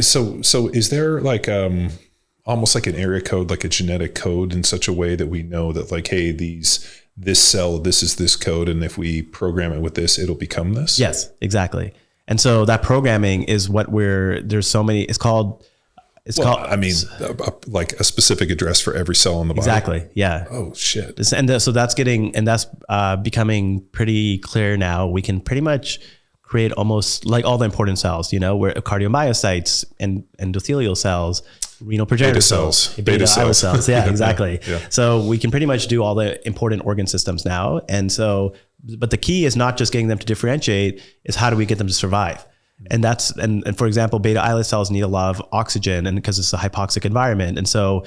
So is there like almost like an area code, like a genetic code in such a way that we know that like, hey, this cell, this is this code, and if we program it with this, it'll become this? Yes, exactly. And so that programming is what there's so many, it's called, like a specific address for every cell in the body. Exactly. Yeah. Oh shit. So that's becoming pretty clear now. We can pretty much create almost like all the important cells, where cardiomyocytes and endothelial cells, renal progenitor cells, beta islet cells. Yeah, exactly. Yeah. So we can pretty much do all the important organ systems now. And so, but the key is not just getting them to differentiate, is how do we get them to survive? And and for example, beta islet cells need a lot of oxygen, and because it's a hypoxic environment. And so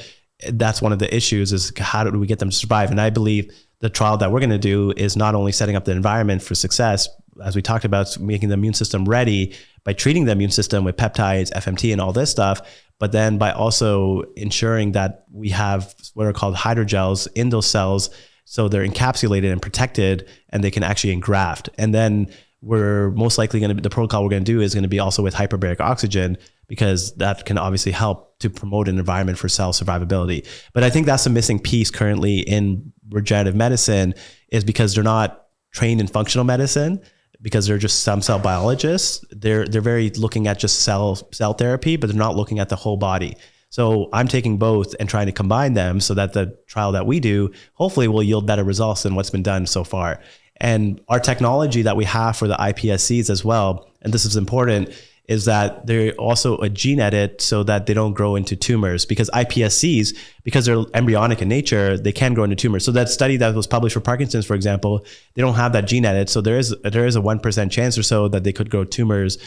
that's one of the issues, is how do we get them to survive? And I believe the trial that we're going to do is not only setting up the environment for success, as we talked about, making the immune system ready by treating the immune system with peptides, FMT, and all this stuff, but then by also ensuring that we have what are called hydrogels in those cells, so they're encapsulated and protected, and they can actually engraft. And then we're most likely the protocol we're going to do is going to be also with hyperbaric oxygen, because that can obviously help to promote an environment for cell survivability. But I think that's a missing piece currently in regenerative medicine, is because they're not trained in functional medicine, because they're just stem cell biologists. They're very looking at just cell therapy, but they're not looking at the whole body. So I'm taking both and trying to combine them so that the trial that we do hopefully will yield better results than what's been done so far. And our technology that we have for the iPSCs as well, and this is important, is that they're also a gene edit so that they don't grow into tumors, because iPSCs, because they're embryonic in nature, they can grow into tumors. So that study that was published for Parkinson's, for example, they don't have that gene edit. So there is a 1% chance or so that they could grow tumors.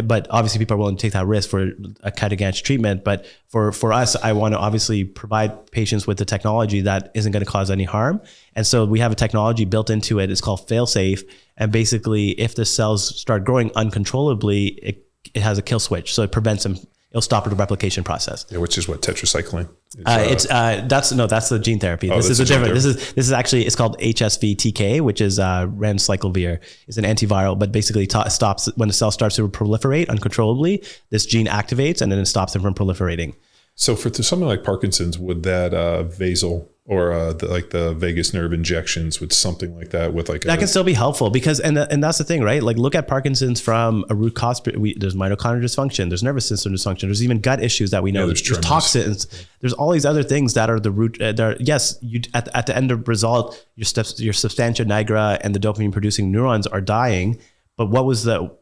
But obviously people are willing to take that risk for a cutting edge treatment. But for us, I want to obviously provide patients with the technology that isn't going to cause any harm. And so we have a technology built into it. It's called fail-safe. And basically, if the cells start growing uncontrollably, it has a kill switch. So it prevents them. It'll stop the replication process. Yeah, which is what, tetracycline? That's the gene therapy. This is a different. This is actually, it's called HSV-TK, which is Rancyclovir. It's an antiviral, but basically stops when the cell starts to proliferate uncontrollably. This gene activates, and then it stops them from proliferating. So for something like Parkinson's, would that vasal or the vagus nerve injections, would something like that with that can still be helpful, because and that's the thing, right? Like, look at Parkinson's from a root cause. There's mitochondrial dysfunction, there's nervous system dysfunction, there's even gut issues that we know. There's toxins. There's all these other things that are the root. Yes, you at the end of result, your substantia nigra and the dopamine producing neurons are dying, but what was the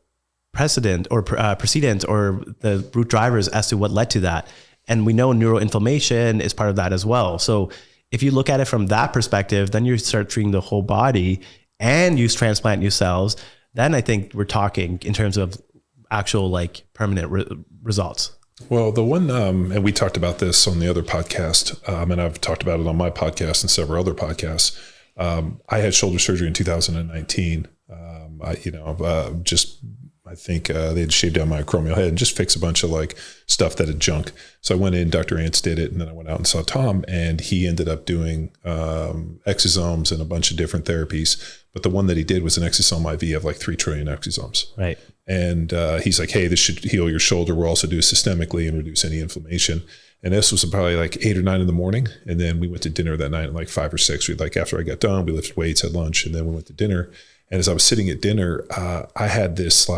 precedent or precedent or the root drivers as to what led to that? And we know neuroinflammation is part of that as well. So if you look at it from that perspective, then you start treating the whole body and you transplant new cells. Then I think we're talking in terms of actual permanent results. Well, the one, and we talked about this on the other podcast, and I've talked about it on my podcast and several other podcasts. I had shoulder surgery in 2019. I think they had shaved down my acromial head and just fixed a bunch of stuff that had junk. So I went in, Dr. Ants did it, and then I went out and saw Tom, and he ended up doing exosomes and a bunch of different therapies. But the one that he did was an exosome IV of 3 trillion exosomes. Right. And he's like, hey, this should heal your shoulder. We'll also do it systemically and reduce any inflammation. And this was probably 8 or 9 in the morning. And then we went to dinner that night at 5 or 6. After I got done, we lifted weights, had lunch, and then we went to dinner. And as I was sitting at dinner, I had this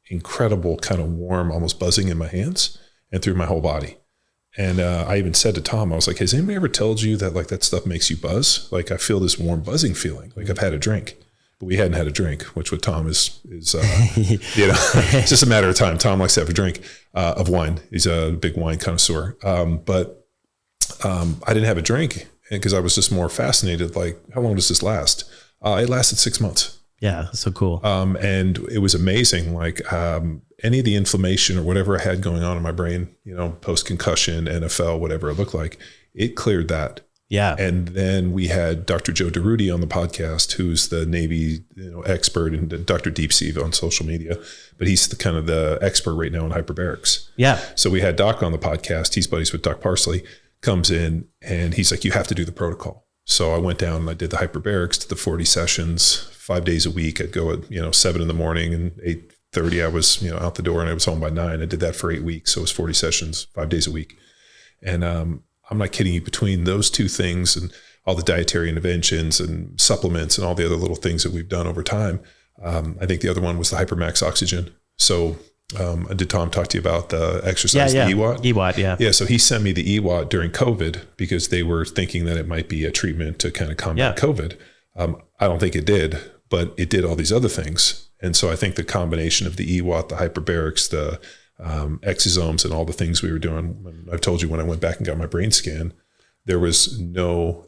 incredible kind of warm, almost buzzing in my hands and through my whole body. And I even said to Tom, I was like, has anybody ever told you that that stuff makes you buzz? I feel this warm buzzing feeling, I've had a drink. But we hadn't had a drink, which with Tom is it's just a matter of time. Tom likes to have a drink of wine. He's a big wine connoisseur. But I didn't have a drink because I was just more fascinated. How long does this last? It lasted 6 months. Yeah, so cool. And it was amazing. Like any of the inflammation or whatever I had going on in my brain, post concussion, NFL, whatever it looked like, it cleared that. Yeah. And then we had Dr. Joe DeRudy on the podcast, who's the Navy expert, and Dr. Deep Sea on social media, but he's the kind of the expert right now in hyperbarics. Yeah. So we had Doc on the podcast. He's buddies with Doc Parsley, comes in and he's like, you have to do the protocol. So I went down and I did the hyperbarics, to the 40 sessions, 5 days a week. I'd go at 7 a.m. and 8:30 I was out the door, and I was home by 9. I did that for 8 weeks. So it was 40 sessions, 5 days a week. And I'm not kidding you, between those two things and all the dietary interventions and supplements and all the other little things that we've done over time, I think the other one was the Hypermax Oxygen. So did Tom talk to you about the exercise, the EWAT? EWAT, yeah. Yeah, so he sent me the EWAT during COVID because they were thinking that it might be a treatment to kind of combat COVID. I don't think it did, but it did all these other things. And so I think the combination of the EWAT, the hyperbarics, the exosomes, and all the things we were doing. I've told you, when I went back and got my brain scan, there was no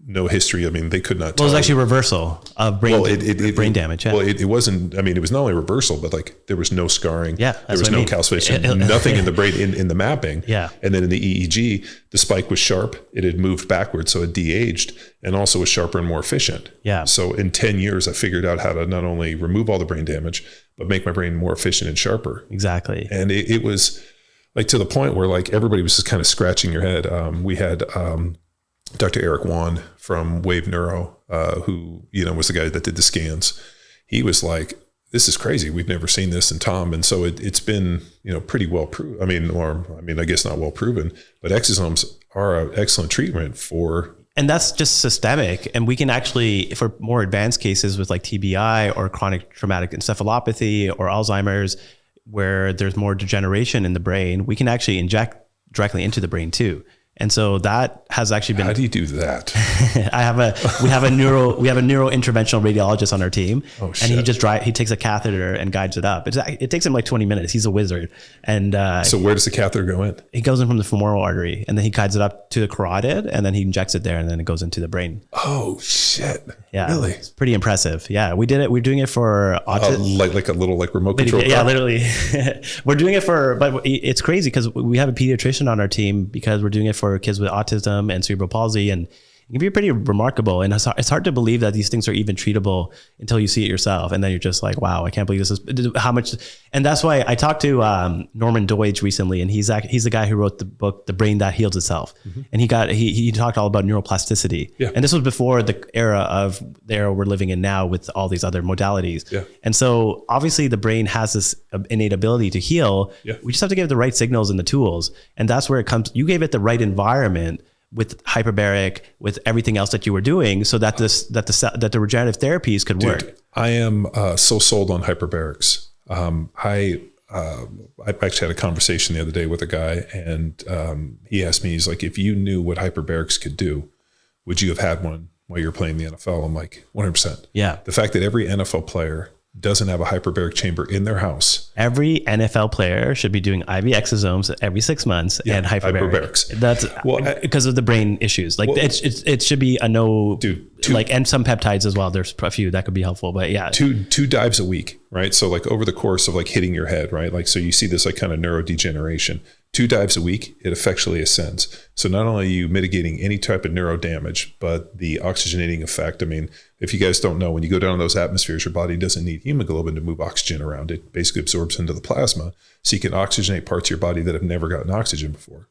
no history. I mean, they could not tell. Well, it was actually reversal of brain damage. Yeah. Well, it wasn't, it was not only reversal, but like there was no scarring. Yeah. There was no calcification, nothing in the brain in the mapping. Yeah. And then in the EEG, the spike was sharp. It had moved backwards, so it de-aged, and also was sharper and more efficient. Yeah. So in 10 years, I figured out how to not only remove all the brain damage, but make my brain more efficient and sharper. Exactly. And it was like to the point where like everybody was just kind of scratching your head. We had Dr. Eric Wan from Wave Neuro, who, was the guy that did the scans. He was like, this is crazy. We've never seen this in Tom. And so it's been, pretty well proven. I guess not well proven, but exosomes are an excellent treatment for. And that's just systemic. And we can actually, for more advanced cases with like TBI or chronic traumatic encephalopathy or Alzheimer's, where there's more degeneration in the brain, we can actually inject directly into the brain too. And so that has actually been. How do you do that? we have a neuro interventional radiologist on our team, and he takes a catheter and guides it up. It takes him like 20 minutes. He's a wizard. And so where does the catheter go in? It goes in from the femoral artery, and then he guides it up to the carotid, and then he injects it there, and then it goes into the brain. Oh shit! Yeah, really? It's pretty impressive. Yeah, we did it. We're doing it for autism, like a little remote control. Yeah, literally. We're doing it but it's crazy because we have a pediatrician on our team because we're doing it for kids with autism and cerebral palsy, and it can be pretty remarkable. And it's hard to believe that these things are even treatable until you see it yourself, and then you're just like, wow, I can't believe this is how much. And that's why I talked to Norman Deutsch recently, and he's the guy who wrote the book The Brain That Heals Itself. Mm-hmm. And he talked all about neuroplasticity. Yeah. And this was before the era we're living in now with all these other modalities. Yeah. And so obviously the brain has this innate ability to heal. Yeah. We just have to give it the right signals and the tools, and that's where it comes. You gave it the right environment with hyperbaric, with everything else that you were doing, so that the regenerative therapies could work. I am so sold on hyperbarics. I actually had a conversation the other day with a guy, and he asked me, he's like, if you knew what hyperbarics could do, would you have had one while you were playing the NFL? I'm like, 100%. Yeah. The fact that every NFL player doesn't have a hyperbaric chamber in their house. Every NFL player should be doing IV exosomes every 6 months and hyperbarics. That's because of the brain issues. Like it should be a no, and some peptides as well. There's a few that could be helpful, but yeah. Two dives a week, right? So like over the course of like hitting your head, right? Like, so you see this like kind of neurodegeneration. 2 dives a week, it effectually ascends. So not only are you mitigating any type of neuro damage, but the oxygenating effect. I mean, if you guys don't know, when you go down in those atmospheres, your body doesn't need hemoglobin to move oxygen around. It basically absorbs into the plasma. So you can oxygenate parts of your body that have never gotten oxygen before.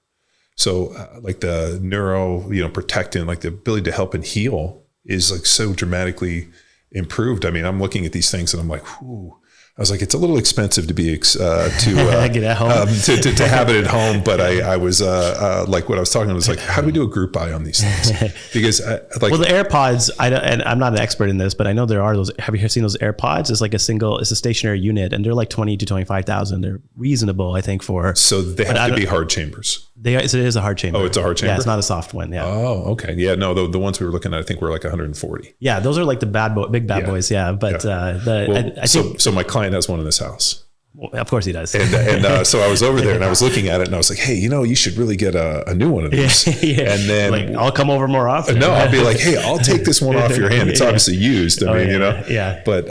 So like the neuro, protectant, like the ability to help and heal is like so dramatically improved. I mean, I'm looking at these things and I'm like, whoo. I was like, it's a little expensive to be get at home. to have it at home. But I was like, what I was talking about was like, how do we do a group buy on these things? Because the AirPods, and I'm not an expert in this, but I know there are those. Have you seen those AirPods? It's like it's a stationary unit, and they're like 20 to 25,000. They're reasonable, I think, for. So they have to be hard chambers. It is a hard chamber. Oh, it's a hard chamber? Yeah, it's not a soft one. Yeah. Oh, okay. Yeah, no, the ones we were looking at, I think were like 140. Yeah, those are like the big bad boys. Yeah. But I think. So my client has one in his house. Well, of course he does. And so I was over there and I was looking at it and I was like, hey, you should really get a new one of these. Yeah. And then like, I'll come over more often. No, I'll be like, hey, I'll take this one off your hand. It's obviously used. Yeah. But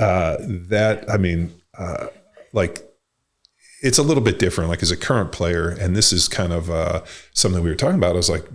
like, it's a little bit different, like as a current player. And this is kind of something we were talking about. I was like,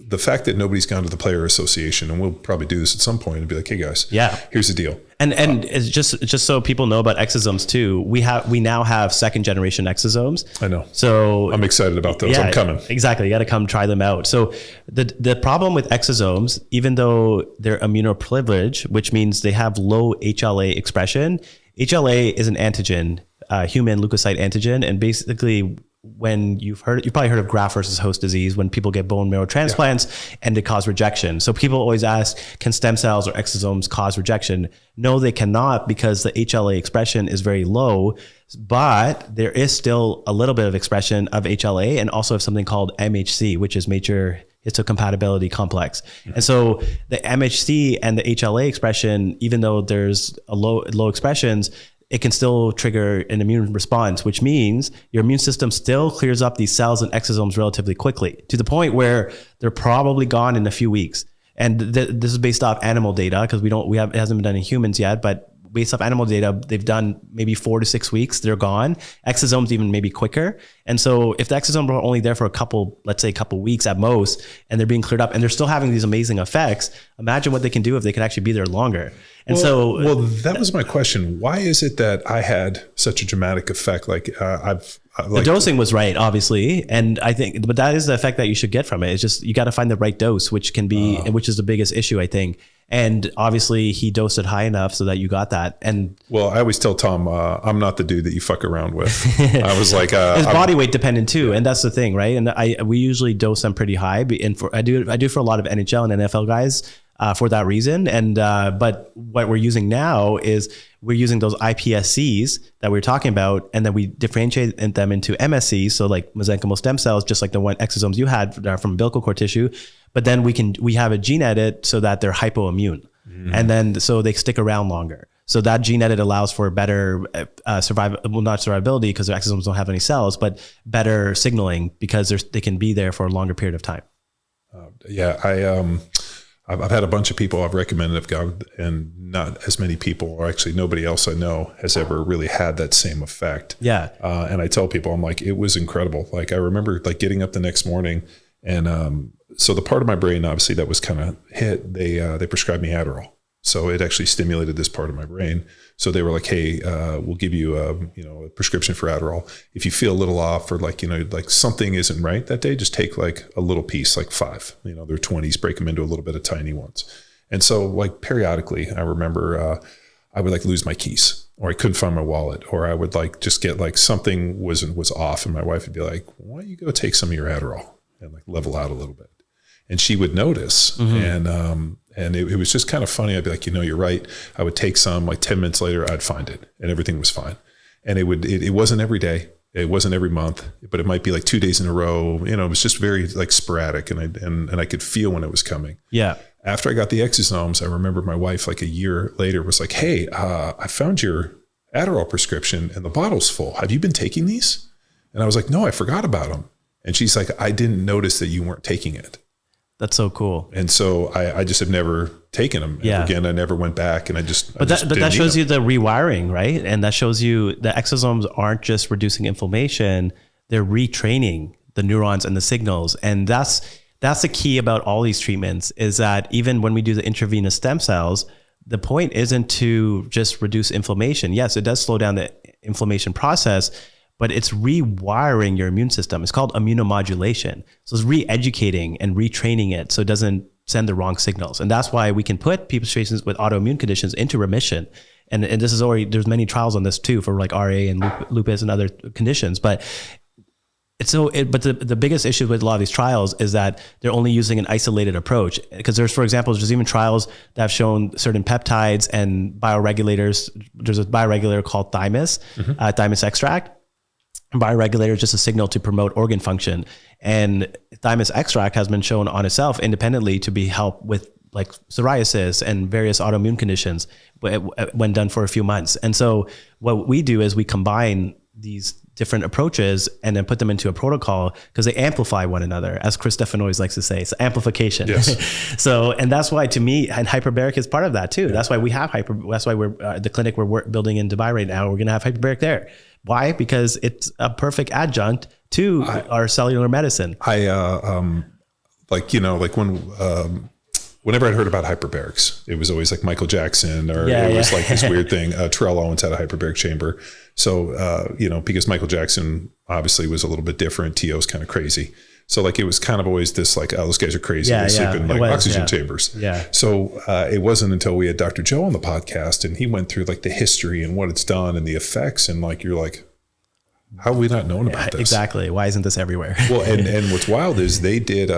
the fact that nobody's gone to the player association, and we'll probably do this at some point and be like, hey guys, here's the deal. And it's just so people know about exosomes too. We now have 2nd generation exosomes. I know. So I'm excited about those. I'm coming. Exactly. You got to come try them out. So the problem with exosomes, even though they're immunoprivileged, which means they have low HLA expression, HLA is an antigen, human leukocyte antigen. And basically, when you've probably heard of graft versus host disease, when people get bone marrow transplants and they cause rejection. So people always ask, can stem cells or exosomes cause rejection? No, they cannot, because the HLA expression is very low, but there is still a little bit of expression of HLA and also of something called MHC, which is major histocompatibility complex. And so the MHC and the HLA expression, even though there's a low expressions, it can still trigger an immune response, which means your immune system still clears up these cells and exosomes relatively quickly, to the point where they're probably gone in a few weeks. And this is based off animal data, because it hasn't been done in humans yet, but based off animal data, they've done maybe 4 to 6 weeks, they're gone. Exosomes even maybe quicker. And so if the exosomes are only there for let's say a couple weeks at most, and they're being cleared up and they're still having these amazing effects, imagine what they can do if they could actually be there longer. And that was my question. Why is it that I had such a dramatic effect? The dosing was right, obviously. And I think, but that is the effect that you should get from it. It's just, you got to find the right dose, which is the biggest issue, I think. And obviously he dosed it high enough so that you got that. And well, I always tell Tom, I'm not the dude that you fuck around with. I was like, his body weight dependent too. And that's the thing, right? And we usually dose them pretty high. And I do for a lot of NHL and NFL guys, for that reason. And, but what we're using now is we're using those iPSCs that we were talking about, and then we differentiate them into MSCs. So like mesenchymal stem cells, just like the one exosomes you had from umbilical cord tissue. But then we have a gene edit so that they're hypoimmune. And then, so they stick around longer. So that gene edit allows for better not survivability, because their exosomes don't have any cells, but better signaling, because they can be there for a longer period of time. I've had a bunch of people I've recommended have gone, and not as many people, or actually nobody else I know has ever really had that same effect. Yeah. And I tell people, I'm like, it was incredible. Like I remember like getting up the next morning, and so the part of my brain obviously that was kind of hit, they prescribed me Adderall. So it actually stimulated this part of my brain. So they were like, hey, we'll give you a prescription for Adderall. If you feel a little off, or like something isn't right that day, just take like a little piece, like 5, their 20s, break them into a little bit of tiny ones. And so like periodically, I remember I would like lose my keys, or I couldn't find my wallet, or I would like just get like something was off. And my wife would be like, why don't you go take some of your Adderall and like level out a little bit? And she would notice. And it was just kind of funny. I'd be like, you're right. I would take some, like 10 minutes later, I'd find it and everything was fine. And it wasn't every day. It wasn't every month, but it might be like 2 days in a row. It was just very like sporadic, and I could feel when it was coming. Yeah. After I got the exosomes, I remember my wife like a year later was like, hey, I found your Adderall prescription and the bottle's full. Have you been taking these? And I was like, no, I forgot about them. And she's like, I didn't notice that you weren't taking it. That's so cool. And so I just have never taken them. Yeah. Again, I never went back, and But that shows you the rewiring, right? And that shows you the exosomes aren't just reducing inflammation, they're retraining the neurons and the signals. And that's the key about all these treatments, is that even when we do the intravenous stem cells, the point isn't to just reduce inflammation. Yes, it does slow down the inflammation process, but it's rewiring your immune system. It's called immunomodulation. So it's re-educating and retraining it so it doesn't send the wrong signals. And that's why we can put patients with autoimmune conditions into remission. And this is already, there's many trials on this too, for like RA and lupus and other conditions. But the biggest issue with a lot of these trials is that they're only using an isolated approach. Because there's even trials that have shown certain peptides and bioregulators. There's a bioregulator called thymus, thymus extract. Bioregulator is just a signal to promote organ function, and thymus extract has been shown on itself independently to be help with like psoriasis and various autoimmune conditions when done for a few months. And so what we do is we combine these different approaches and then put them into a protocol because they amplify one another, as Chris Stefanois likes to say. It's amplification. Yes. So, and that's why to me, and Hyperbaric is part of that too. Yeah. That's why we have that's why we're the clinic we're building in Dubai right now. We're going to have Hyperbaric there. Why? Because it's a perfect adjunct to our cellular medicine. Whenever I'd heard about hyperbarics, it was always like Michael Jackson, or it was like this weird thing. Terrell Owens had a hyperbaric chamber. So, because Michael Jackson obviously was a little bit different, T.O.'s kind of crazy. So like, it was kind of always this like, oh, those guys are crazy. They sleep in like oxygen chambers. Yeah. So it wasn't until we had Dr. Joe on the podcast and he went through like the history and what it's done and the effects. And like, you're like, how have we not known about this? Exactly. Why isn't this everywhere? Well, and what's wild is they did,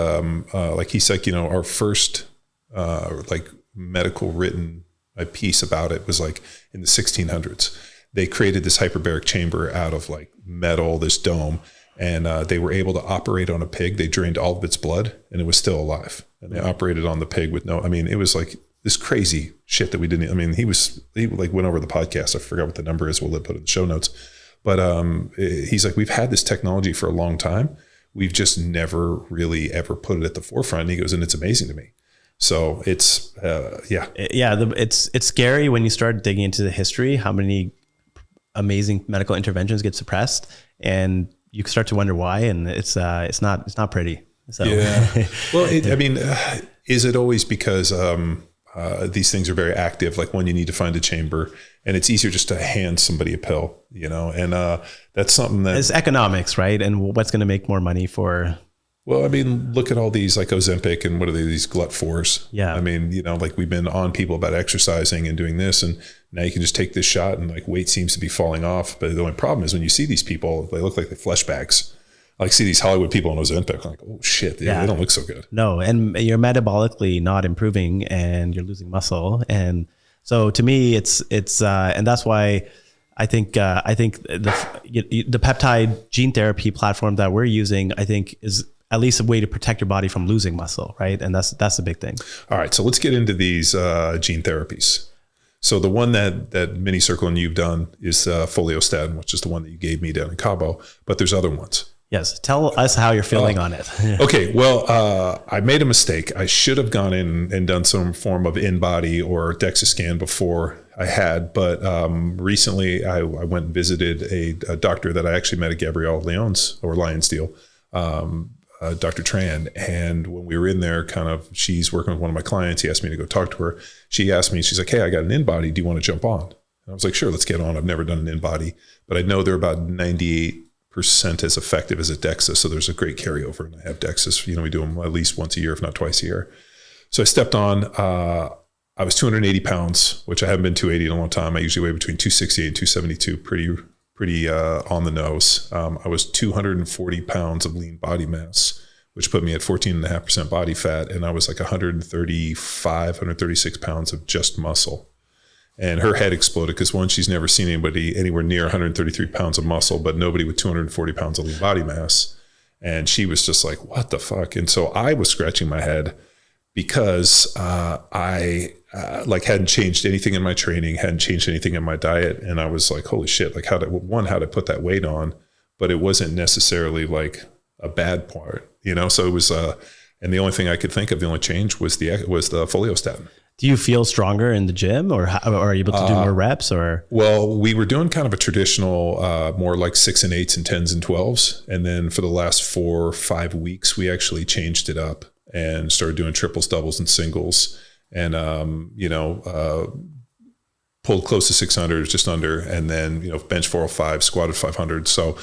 like he said, our first, like medical written piece about it was like in the 1600s. They created this hyperbaric chamber out of like metal, this dome, and they were able to operate on a pig. They drained all of its blood and it was still alive. And they operated on the pig with it was like this crazy shit that we didn't, he like went over the podcast. I forgot what the number is. We'll put it in the show notes. But he's like, we've had this technology for a long time. We've just never really ever put it at the forefront. And he goes, and it's amazing to me. So it's, it's scary when you start digging into the history, how many amazing medical interventions get suppressed, and you start to wonder why. And it's not pretty. So. Yeah. Well, is it always because these things are very active? Like when you need to find a chamber, and it's easier just to hand somebody a pill, and that's something that it's economics, right? And what's going to make more money for. Well, look at all these like Ozempic and what are they, these glut-4s? Yeah. Like we've been on people about exercising and doing this, and now you can just take this shot and like weight seems to be falling off. But the only problem is when you see these people, they look like they flesh bags. I like see these Hollywood people on Ozempic, I'm like, oh shit, they don't look so good. No, and you're metabolically not improving and you're losing muscle. And so to me, it's and that's why I think the peptide gene therapy platform that we're using, I think is at least a way to protect your body from losing muscle, right? And that's the big thing. All right, so let's get into these gene therapies. So the one that Minicircle and you've done is foliostatin, which is the one that you gave me down in Cabo, but there's other ones. Yes, tell us how you're feeling on it. Okay, well, I made a mistake. I should have gone in and done some form of in-body or DEXA scan before I had, but recently I went and visited a doctor that I actually met at Gabrielle Lyon's or Lyonsdale, Dr. Tran. And when we were in there, she's working with one of my clients. He asked me to go talk to her. She asked me, she's like, hey, I got an in-body. Do you want to jump on? And I was like, sure, let's get on. I've never done an in-body, but I know they're about 98% as effective as a DEXA. So there's a great carryover. And I have DEXAs, we do them at least once a year, if not twice a year. So I stepped on, I was 280 pounds, which I haven't been 280 in a long time. I usually weigh between 268 and 272, pretty on the nose. I was 240 pounds of lean body mass, which put me at 14.5% body fat. And I was like 136 pounds of just muscle. And her head exploded because one, she's never seen anybody anywhere near 133 pounds of muscle, but nobody with 240 pounds of lean body mass. And she was just like, what the fuck? And so I was scratching my head because I hadn't changed anything in my training, hadn't changed anything in my diet. And I was like, holy shit, like how to put that weight on, but it wasn't necessarily like a bad part, So it was, and the only thing I could think of, the only change was the foliostatin. Do you feel stronger in the gym, or are you able to do more reps? Or well, we were doing kind of a traditional, more like 6 and 8s and 10s and 12s, and then for the last 4 or 5 weeks, we actually changed it up and started doing triples, doubles, and singles, and pulled close to 600, just under, and then bench 405, squatted 500. So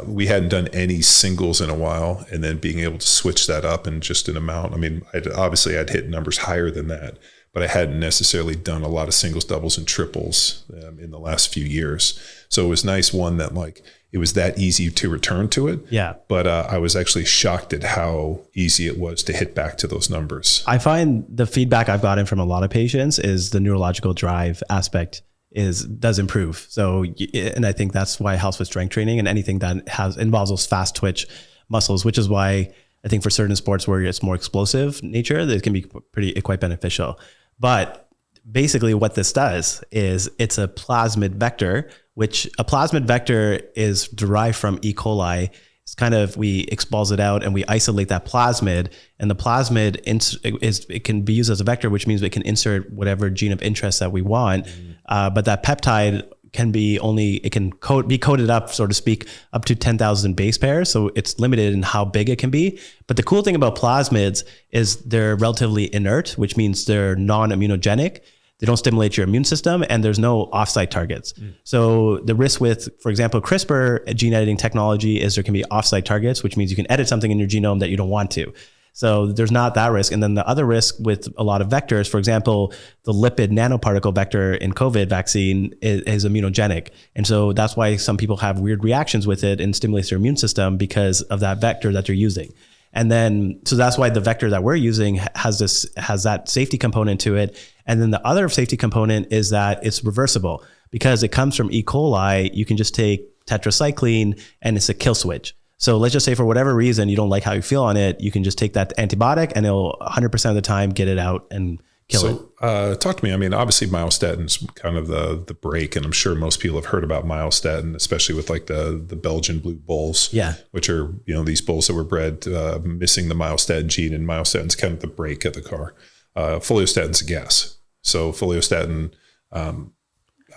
we hadn't done any singles in a while, and then being able to switch that up and just an amount. I'd hit numbers higher than that, but I hadn't necessarily done a lot of singles, doubles, and triples in the last few years. So it was nice, one, that like it was that easy to return to it. Yeah. But I was actually shocked at how easy it was to hit back to those numbers. I find the feedback I've gotten from a lot of patients is the neurological drive aspect does improve. So, and I think that's why it helps with strength training and anything that involves those fast twitch muscles, which is why I think for certain sports where it's more explosive nature, that can be quite beneficial. But basically what this does is it's a plasmid vector, which a plasmid vector is derived from E. coli. It's kind of, we expulse it out and we isolate that plasmid, and the plasmid it can be used as a vector, which means we can insert whatever gene of interest that we want. But that peptide can be be coded up, so to speak, up to 10,000 base pairs. So it's limited in how big it can be. But the cool thing about plasmids is they're relatively inert, which means they're non-immunogenic. They don't stimulate your immune system, and there's no off-site targets. So the risk with, for example, CRISPR gene editing technology is there can be off-site targets, which means you can edit something in your genome that you don't want to. So there's not that risk. And then the other risk with a lot of vectors, for example, the lipid nanoparticle vector in COVID vaccine is immunogenic. And so that's why some people have weird reactions with it and stimulates their immune system because of that vector that they're using. And then, so that's why the vector that we're using has that safety component to it. And then the other safety component is that it's reversible because it comes from E. coli. You can just take tetracycline and it's a kill switch. So let's just say for whatever reason, you don't like how you feel on it, you can just take that antibiotic and it'll 100% of the time get it out and kill it. So talk to me. I mean, obviously myostatin's kind of the break, and I'm sure most people have heard about myostatin, especially with like the Belgian blue bulls, which are, these bulls that were bred missing the myostatin gene, and myostatin's kind of the brake of the car. Foliostatin's a gas. So foliostatin,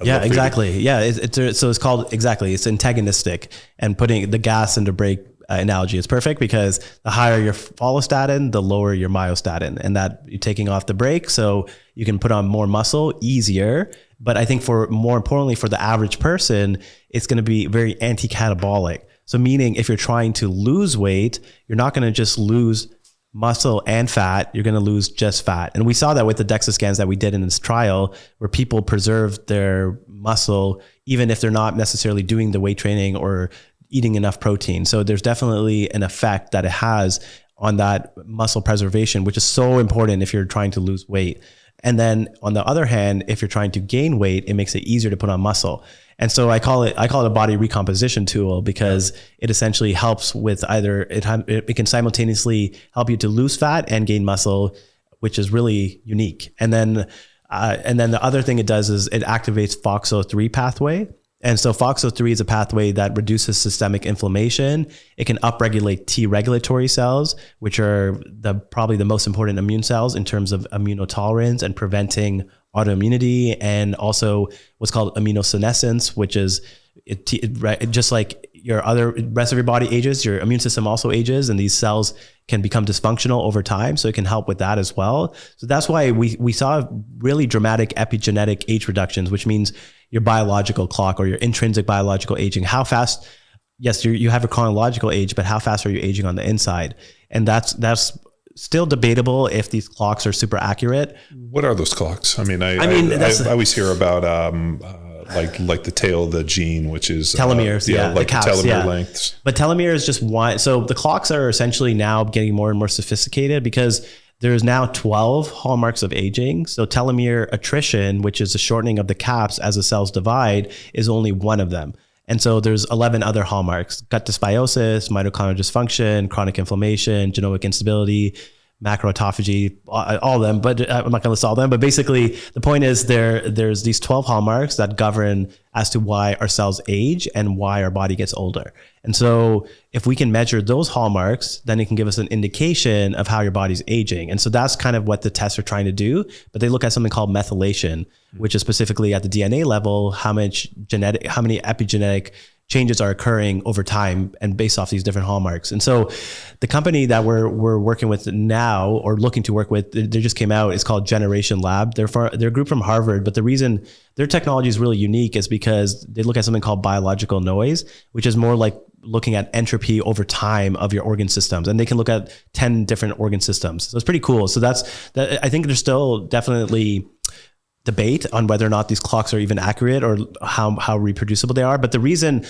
exactly. So it's called, it's antagonistic, and putting the gas into brake analogy is perfect because the higher your follistatin, the lower your myostatin, and that you're taking off the brake so you can put on more muscle easier. But I think more importantly for the average person, it's going to be very anti-catabolic. So meaning if you're trying to lose weight, you're not going to just lose muscle and fat, you're going to lose just fat. And we saw that with the DEXA scans that we did in this trial, where people preserved their muscle, even if they're not necessarily doing the weight training or eating enough protein. So there's definitely an effect that it has on that muscle preservation, which is so important if you're trying to lose weight. And then on the other hand, if you're trying to gain weight, it makes it easier to put on muscle. And so I call it a body recomposition tool because it essentially helps with either it can simultaneously help you to lose fat and gain muscle, which is really unique. And then the other thing it does is it activates FOXO3 pathway. And so FOXO3 is a pathway that reduces systemic inflammation. It can upregulate T regulatory cells, which are probably the most important immune cells in terms of immunotolerance and preventing autoimmunity, and also what's called immunosenescence, which is just like your other rest of your body ages, your immune system also ages, and these cells can become dysfunctional over time. So it can help with that as well. So that's why we saw really dramatic epigenetic age reductions, which means your biological clock or your intrinsic biological aging, how fast, yes, you have a chronological age, but how fast are you aging on the inside? And that's still debatable if these clocks are super accurate. What are those clocks? I always hear about like the tail of the gene, which is telomeres, like the telomere lengths. But telomere is just one. So the clocks are essentially now getting more and more sophisticated because there's now 12 hallmarks of aging. So telomere attrition, which is the shortening of the caps as the cells divide, is only one of them. And so there's 11 other hallmarks: gut dysbiosis, mitochondrial dysfunction, chronic inflammation, genomic instability, macroautophagy, all of them, but I'm not going to list all of them. But basically the point is there's these 12 hallmarks that govern as to why our cells age and why our body gets older. And so if we can measure those hallmarks, then it can give us an indication of how your body's aging. And so that's kind of what the tests are trying to do. But they look at something called methylation, which is specifically at the DNA level, how many epigenetic changes are occurring over time and based off these different hallmarks. And so the company that we're working with now, or looking to work with, they just came out, it's called Generation Lab. They're a group from Harvard, but the reason their technology is really unique is because they look at something called biological noise, which is more like looking at entropy over time of your organ systems. And they can look at 10 different organ systems. So it's pretty cool. So I think there's still definitely debate on whether or not these clocks are even accurate or how reproducible they are. But the reason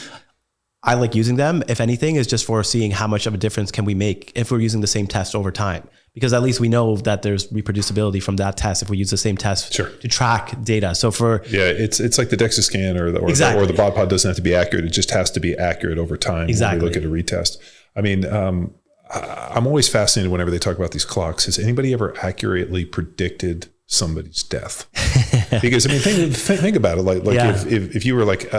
I like using them, if anything, is just for seeing how much of a difference can we make if we're using the same test over time. Because at least we know that there's reproducibility from that test if we use the same test to track data. So it's like the DEXA scan or the BOD-POD doesn't have to be accurate. It just has to be accurate over time. Exactly. When we look at a retest. I mean, I'm always fascinated whenever they talk about these clocks. Has anybody ever accurately predicted somebody's death? Because I mean, think about it. Like if you were like,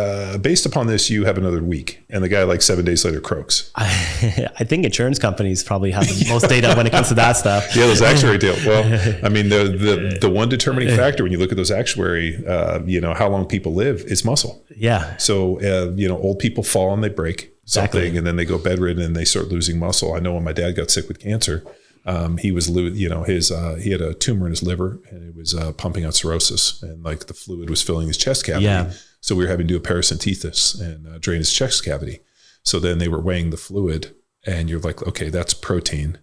based upon this, you have another week, and the guy like 7 days later croaks. I think insurance companies probably have the most data when it comes to that stuff. Yeah, those actuary deal. Well, I mean, the one determining factor when you look at those actuary, how long people live is muscle. Yeah. So old people fall and they break something, and then they go bedridden and they start losing muscle. I know when my dad got sick with cancer. He was, he had a tumor in his liver, and it was pumping out cirrhosis, and like the fluid was filling his chest cavity. Yeah. So we were having to do a paracentesis and drain his chest cavity. So then they were weighing the fluid, and you're like, okay, that's protein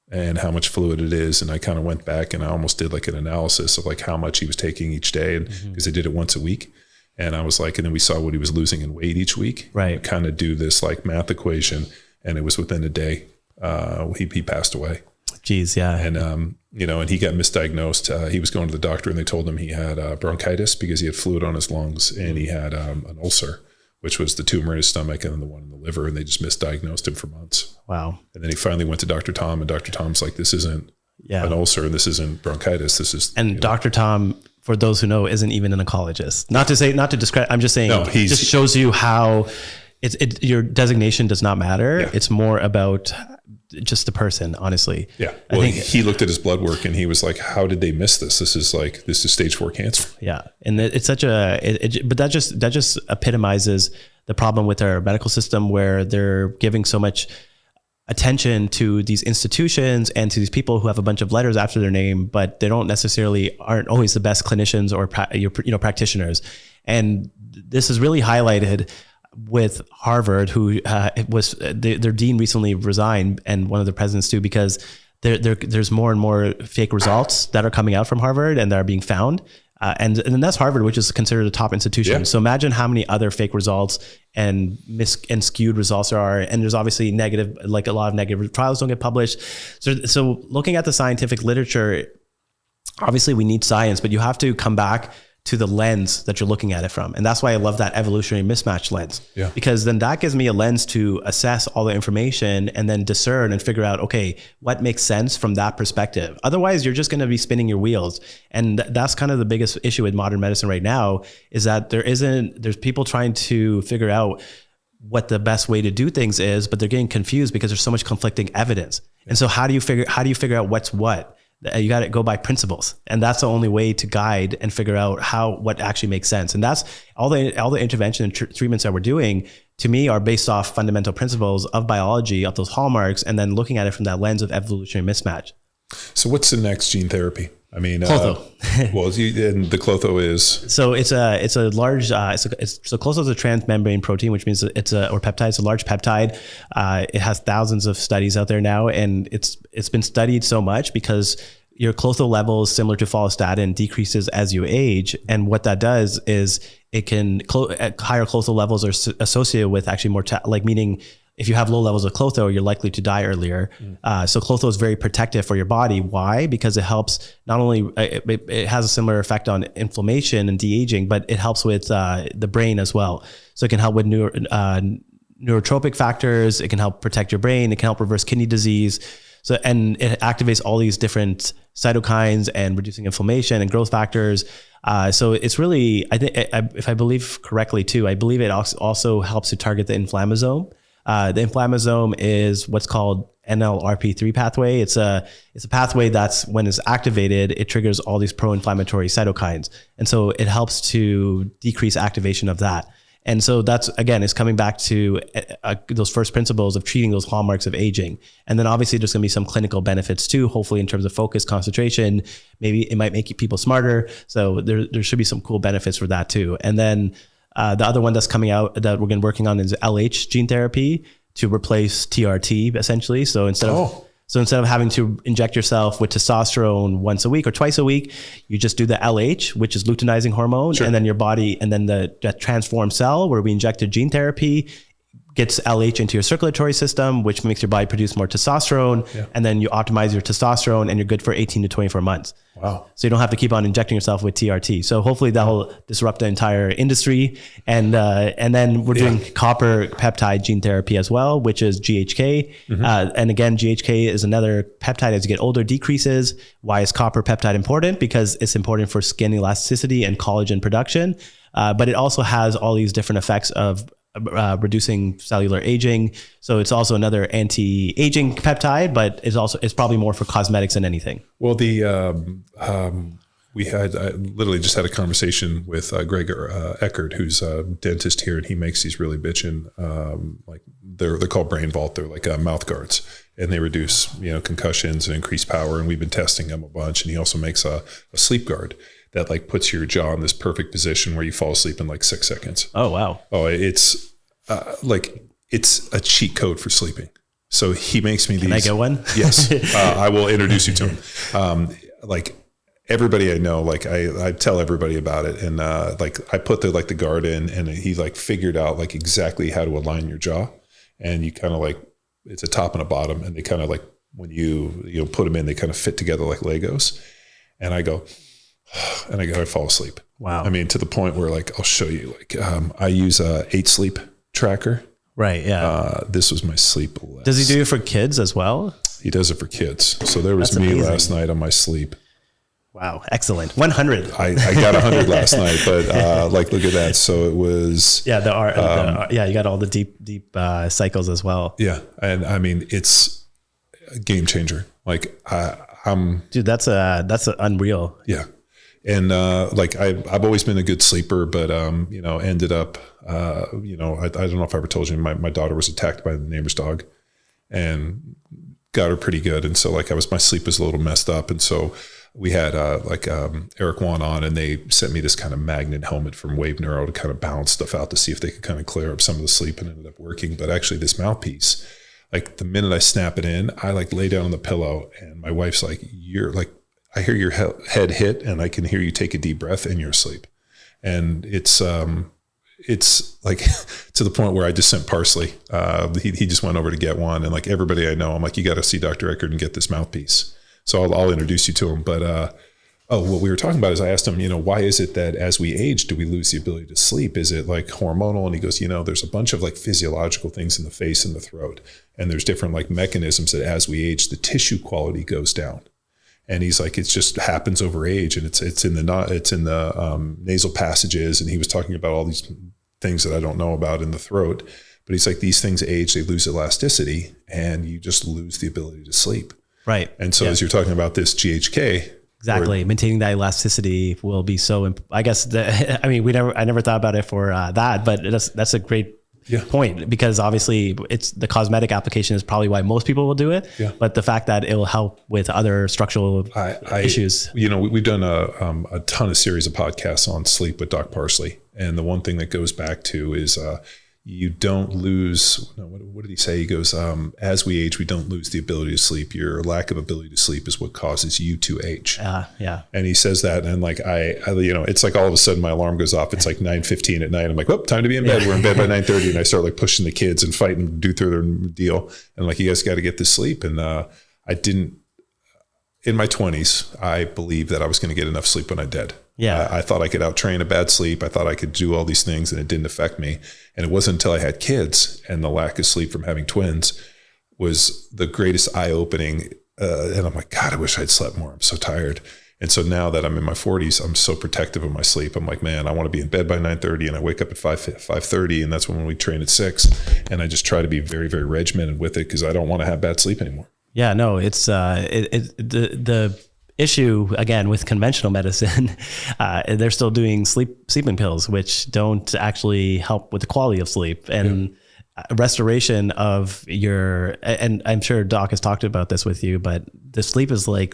and how much fluid it is. And I kind of went back and I almost did like an analysis of like how much he was taking each day, and because they did it once a week. And I was like, and then we saw what he was losing in weight each week. Right. Kind of do this like math equation, and it was within a day, he passed away. Jeez, yeah. And, and he got misdiagnosed. He was going to the doctor, and they told him he had bronchitis because he had fluid on his lungs, and he had an ulcer, which was the tumor in his stomach and then the one in the liver. And they just misdiagnosed him for months. Wow. And then he finally went to Dr. Tom, and Dr. Tom's like, this isn't an ulcer, and this isn't bronchitis. This is, and Dr. Tom, for those who know, isn't even an oncologist. Not to discredit, I'm just saying, he just shows you how your designation does not matter. Yeah. It's more about just the person, honestly. Yeah. Well, I think he looked at his blood work and he was like, how did they miss this? This is stage 4 cancer. Yeah. And it's such but that just epitomizes the problem with our medical system, where they're giving so much attention to these institutions and to these people who have a bunch of letters after their name, but they aren't always the best clinicians or practitioners. And this is really highlighted with Harvard, who their dean recently resigned, and one of the presidents too, because there's more and more fake results that are coming out from Harvard and that are being found. And then that's Harvard, which is considered a top institution. Yeah. So imagine how many other fake results and skewed results there are. And there's obviously negative, like a lot of negative trials don't get published. So looking at the scientific literature, obviously we need science, but you have to come back to the lens that you're looking at it from. And that's why I love that evolutionary mismatch lens. Yeah. Because then that gives me a lens to assess all the information and then discern and figure out, okay, what makes sense from that perspective. Otherwise, you're just going to be spinning your wheels. And that's kind of the biggest issue with modern medicine right now, is that there's people trying to figure out what the best way to do things is, but they're getting confused because there's so much conflicting evidence. Yeah. And so how do you figure out what's what? You got to go by principles, and that's the only way to guide and figure out what actually makes sense. And that's all the intervention and treatments that we're doing, to me, are based off fundamental principles of biology, of those hallmarks, and then looking at it from that lens of evolutionary mismatch. So what's the next gene therapy? I mean, Clotho. And the Clotho is, so it's a large so Clotho is a transmembrane protein, which means or peptide. It's a large peptide. It has thousands of studies out there now, and it's been studied so much because your Clotho levels, similar to follistatin, decreases as you age. And what that does is higher Clotho levels are associated with actually mortality, meaning if you have low levels of Clotho, you're likely to die earlier. So Clotho is very protective for your body. Why? Because it helps not only, it has a similar effect on inflammation and de-aging, but it helps with the brain as well. So it can help with neurotropic factors. It can help protect your brain. It can help reverse kidney disease. So, and it activates all these different cytokines and reducing inflammation and growth factors. So it's really, I think, if I believe correctly too, I believe it also helps to target the inflammasome. The inflammasome is what's called NLRP3 pathway. It's a pathway that's, when it's activated, it triggers all these pro-inflammatory cytokines. And so it helps to decrease activation of that. And so that's, again, it's coming back to those first principles of treating those hallmarks of aging. And then obviously there's going to be some clinical benefits too, hopefully in terms of focus, concentration. Maybe it might make people smarter. So there should be some cool benefits for that too. And then the other one that's coming out that we're going to be working on is LH gene therapy to replace TRT, essentially. So instead of having to inject yourself with testosterone once a week or twice a week, you just do the LH, which is luteinizing hormone, sure. And then your body, and then that transformed cell where we injected gene therapy gets LH into your circulatory system, which makes your body produce more testosterone. Yeah. And then you optimize your testosterone and you're good for 18 to 24 months. Wow. So you don't have to keep on injecting yourself with TRT. So hopefully that'll disrupt the entire industry. And then we're doing copper peptide gene therapy as well, which is GHK. And again, GHK is another peptide as you get older decreases. Why is copper peptide important? Because it's important for skin elasticity and collagen production. But it also has all these different effects of reducing cellular aging. So it's also another anti-aging peptide, but it's probably more for cosmetics than anything. Well, I literally just had a conversation with Greg Eckert, who's a dentist here, and he makes these really bitchin', like they're called Brain Vault. They're like mouth guards, and they reduce concussions and increase power. And we've been testing them a bunch. And he also makes a sleep guard that like puts your jaw in this perfect position where you fall asleep in like 6 seconds. Oh, wow. Oh, it's it's a cheat code for sleeping. So he makes me these. Can I get one? Yes. I will introduce you to him. Like everybody I know, like I tell everybody about it. And like I put the guard in, and he like figured out like exactly how to align your jaw. And you kind of like, it's a top and a bottom. And they kind of like, when you put them in, they kind of fit together like Legos. And I go, I fall asleep. Wow. I mean, to the point where like, I'll show you, like, I use a 8 sleep tracker. Right. Yeah. This was my sleep list. Does he do it for kids as well? He does it for kids. So there was me last night on my sleep. Wow. Excellent. 100. I got 100 last night, but like, look at that. So it was, you got all the deep cycles as well. Yeah. And I mean, it's a game changer. Like dude, that's unreal. Yeah. And like I've always been a good sleeper, but ended up I don't know if I ever told you, my daughter was attacked by the neighbor's dog, and got her pretty good. And so like my sleep was a little messed up, and so we had Eric Wan on, and they sent me this kind of magnet helmet from Wave Neuro to kind of balance stuff out to see if they could kind of clear up some of the sleep, and ended up working. But actually, this mouthpiece, like the minute I snap it in, I like lay down on the pillow, and my wife's like, "You're like." I hear your head hit, and I can hear you take a deep breath, and you're asleep. And it's like to the point where I just sent Parsley. He just went over to get one, and like everybody I know, I'm like, you got to see Dr. Eckert and get this mouthpiece. So I'll introduce you to him. But what we were talking about is I asked him, why is it that as we age, do we lose the ability to sleep? Is it like hormonal? And he goes, there's a bunch of like physiological things in the face and the throat, and there's different like mechanisms that as we age, the tissue quality goes down. And he's like, it just happens over age, and it's in the nasal passages. And he was talking about all these things that I don't know about in the throat, but he's like, these things age, they lose elasticity, and you just lose the ability to sleep. Right. And so as you're talking about this GHK, exactly, maintaining that elasticity will be so. I guess I never thought about it for that, but that's a great point, because obviously it's the cosmetic application is probably why most people will do it. Yeah. But the fact that it will help with other structural issues. We've done a ton of series of podcasts on sleep with Doc Parsley. And the one thing that goes back to is you don't lose, what did he say? He goes, as we age, we don't lose the ability to sleep. Your lack of ability to sleep is what causes you to age. Yeah. And he says that, and like it's like all of a sudden my alarm goes off. It's like 9:15 at night. I'm like, time to be in bed. Yeah. We're in bed by 9:30, and I start like pushing the kids and fighting and do through their deal. And like, you guys got to get this sleep. And I didn't. In my 20s, I believed that I was going to get enough sleep when I did. Yeah. I thought I could outtrain a bad sleep. I thought I could do all these things, and it didn't affect me. And it wasn't until I had kids, and the lack of sleep from having twins was the greatest eye-opening. And I'm like, God, I wish I'd slept more. I'm so tired. And so now that I'm in my 40s, I'm so protective of my sleep. I'm like, man, I want to be in bed by 9:30, and I wake up at 5:30, and that's when we train at 6. And I just try to be very, very regimented with it, because I don't want to have bad sleep anymore. Yeah, no, it's the issue again with conventional medicine. They're still doing sleeping pills, which don't actually help with the quality of sleep and restoration of your. And I'm sure Doc has talked about this with you, but the sleep is like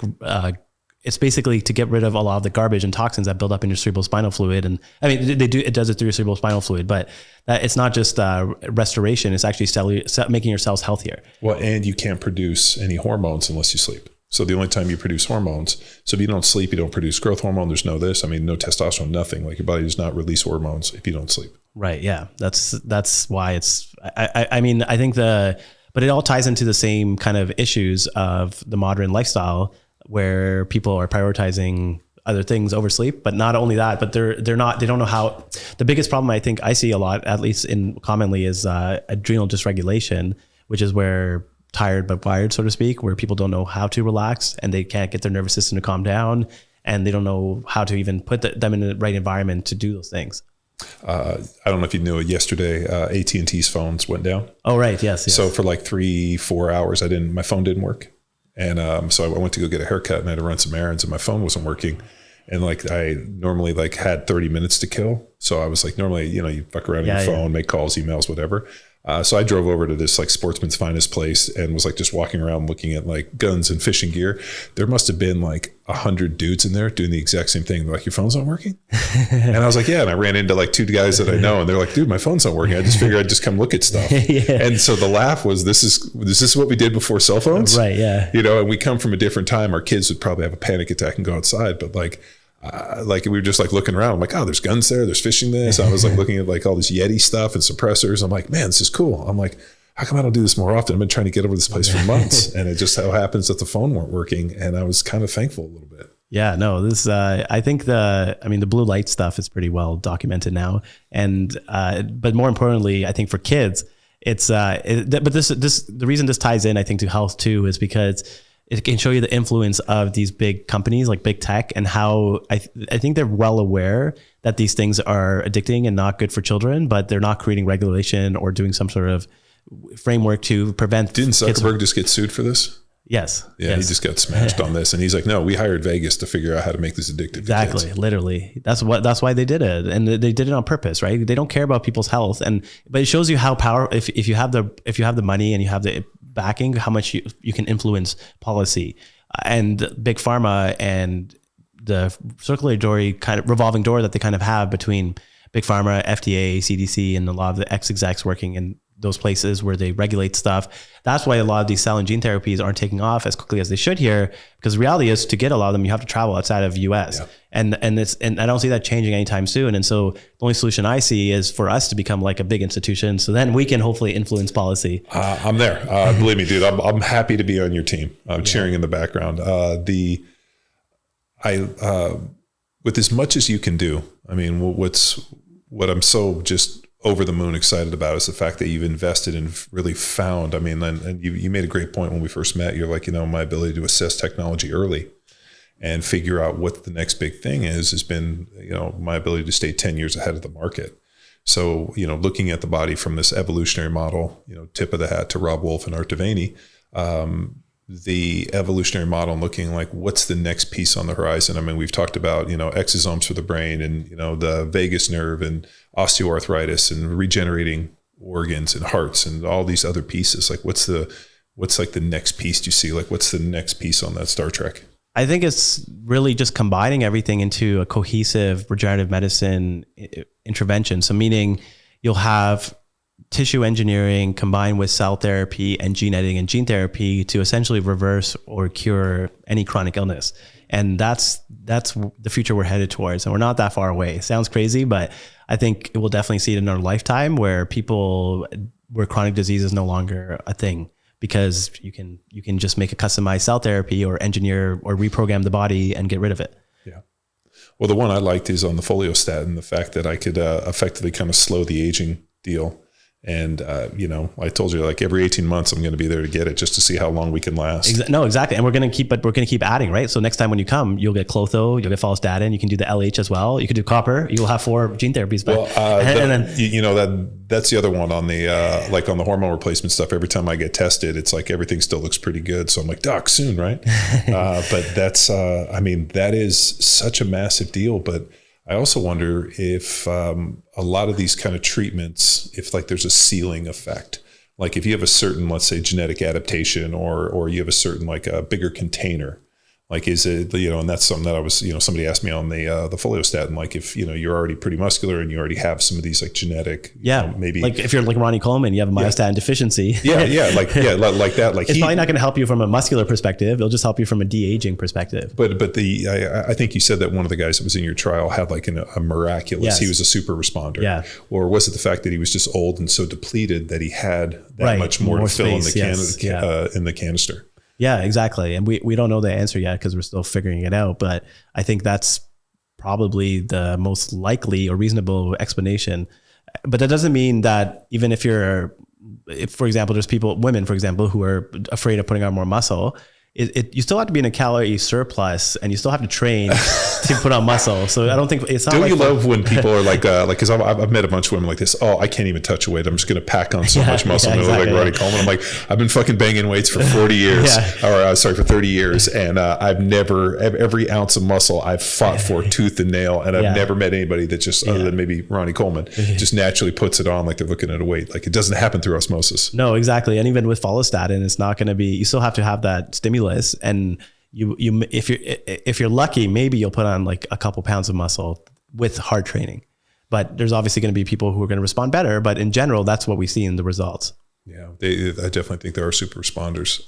it's basically to get rid of a lot of the garbage and toxins that build up in your cerebrospinal fluid. And I mean, it does it through your cerebrospinal fluid, but it's not just restoration. It's actually making your cells healthier. Well, and you can't produce any hormones unless you sleep. So the only time you produce hormones, so if you don't sleep, you don't produce growth hormone. There's no this. I mean, no testosterone, nothing. Like your body does not release hormones if you don't sleep. Right. Yeah. That's why it's, I mean, I think but it all ties into the same kind of issues of the modern lifestyle where people are prioritizing other things over sleep. But not only that, but they don't know how. The biggest problem I think I see a lot, at least commonly, is adrenal dysregulation, which is where tired but wired, so to speak, where people don't know how to relax and they can't get their nervous system to calm down, and they don't know how to even put them in the right environment to do those things. I don't know if you knew it, yesterday, AT&T's phones went down. Oh, right. Yes. So for like 3-4 hours, my phone didn't work. And so I went to go get a haircut and I had to run some errands and my phone wasn't working. And like I normally like had 30 minutes to kill. So I was like, normally, you fuck around on your phone, make calls, emails, whatever. So I drove over to this like Sportsman's Finest place and was like just walking around looking at like guns and fishing gear. There must have been like 100 dudes in there doing the exact same thing. They're like, your phone's not working? And I was like, yeah. And I ran into like 2 guys that I know and they're like, dude, my phone's not working. I just figured I'd just come look at stuff. And so the laugh was, this is what we did before cell phones? Right. Yeah. And we come from a different time. Our kids would probably have a panic attack and go outside. But like we were just like looking around. I'm like, oh, there's guns there. There's fishing this. I was like looking at like all this Yeti stuff and suppressors. I'm like, man, this is cool. I'm like, how come I don't do this more often? I've been trying to get over this place for months. And it just so happens that the phone weren't working. And I was kind of thankful a little bit. Yeah, no, I think the blue light stuff is pretty well documented now. And, but more importantly, I think for kids, the reason this ties in, I think, to health too, is because it can show you the influence of these big companies like big tech and how I think they're well aware that these things are addicting and not good for children, but they're not creating regulation or doing some sort of framework to prevent. Didn't Zuckerberg just get sued for this? Yes. Yeah, yes. He just got smashed on this. And he's like, no, we hired Vegas to figure out how to make this addictive. Exactly. To kids. Literally. That's why they did it. And they did it on purpose, right? They don't care about people's health. But it shows you how if you have the money and you have the backing, how much you can influence policy. And big pharma and the circulatory kind of revolving door that they kind of have between big pharma, FDA, CDC, and a lot of the ex-execs working in those places where they regulate stuff. That's why a lot of these cell and gene therapies aren't taking off as quickly as they should here, because the reality is to get a lot of them, you have to travel outside of US. Yeah. And I don't see that changing anytime soon. And so the only solution I see is for us to become like a big institution. So then we can hopefully influence policy. I'm there. Believe me, dude, I'm happy to be on your team. I'm cheering in the background. With as much as you can do, I mean, what I'm so just over the moon excited about is the fact that you've invested and really found, I mean, and you made a great point when we first met. You're like, my ability to assess technology early and figure out what the next big thing has been, my ability to stay 10 years ahead of the market. So, looking at the body from this evolutionary model, tip of the hat to Rob Wolf and Art Devaney, the evolutionary model and looking like what's the next piece on the horizon. I mean, we've talked about, exosomes for the brain and, the vagus nerve and osteoarthritis and regenerating organs and hearts and all these other pieces. Like what's like the next piece you see? Like what's the next piece on that Star Trek? I think it's really just combining everything into a cohesive regenerative medicine intervention. So meaning you'll have tissue engineering combined with cell therapy and gene editing and gene therapy to essentially reverse or cure any chronic illness. And that's the future we're headed towards. And we're not that far away. It sounds crazy, but I think we'll definitely see it in our lifetime where chronic disease is no longer a thing, because you can just make a customized cell therapy or engineer or reprogram the body and get rid of it. Yeah. Well, the one I liked is on the foliostatin, the fact that I could effectively kind of slow the aging deal. And, I told you, like every 18 months, I'm going to be there to get it just to see how long we can last. No, exactly. And we're going to keep adding, right? So next time when you come, you'll get clotho, you'll get follistatin, you can do the LH as well. You can do copper. You'll have 4 gene therapies. That's the other one on the, like on the hormone replacement stuff. Every time I get tested, it's like everything still looks pretty good. So I'm like, doc, soon, right? But that's, that is such a massive deal. But I also wonder if a lot of these kind of treatments, if like there's a ceiling effect, like if you have a certain, let's say, genetic adaptation or you have a certain like a bigger container, Like, is it, and that's something that I was, somebody asked me on the foliostatin, like if, you're already pretty muscular and you already have some of these like genetic, maybe like if you're like Ronnie Coleman, you have a myostatin deficiency. Like that. Like it's probably not going to help you from a muscular perspective. It'll just help you from a de-aging perspective. But I think you said that one of the guys that was in your trial had like a miraculous, he was a super responder. Yeah. Or was it the fact that he was just old and so depleted that he had that much more to fill in the canister? Yeah, exactly. And we don't know the answer yet because we're still figuring it out. But I think that's probably the most likely or reasonable explanation. But that doesn't mean that even if for example, there's women, for example, who are afraid of putting on more muscle, you still have to be in a calorie surplus and you still have to train to put on muscle. So I don't think it's not. Don't you love when people are like, cause I've met a bunch of women like this. Oh, I can't even touch a weight. I'm just going to pack on so much muscle. Like Ronnie Coleman. I'm like, I've been fucking banging weights for 40 years for 30 years. And I've never, every ounce of muscle I've fought for tooth and nail. And I've never met anybody that just, other than maybe Ronnie Coleman, just naturally puts it on like they're looking at a weight. Like it doesn't happen through osmosis. No, exactly. And even with follistatin, it's not going to be, you still have to have that stimulus. And if you're lucky, maybe you'll put on like a couple pounds of muscle with hard training, but there's obviously going to be people who are going to respond better. But in general, that's what we see in the results. Yeah, I definitely think there are super responders.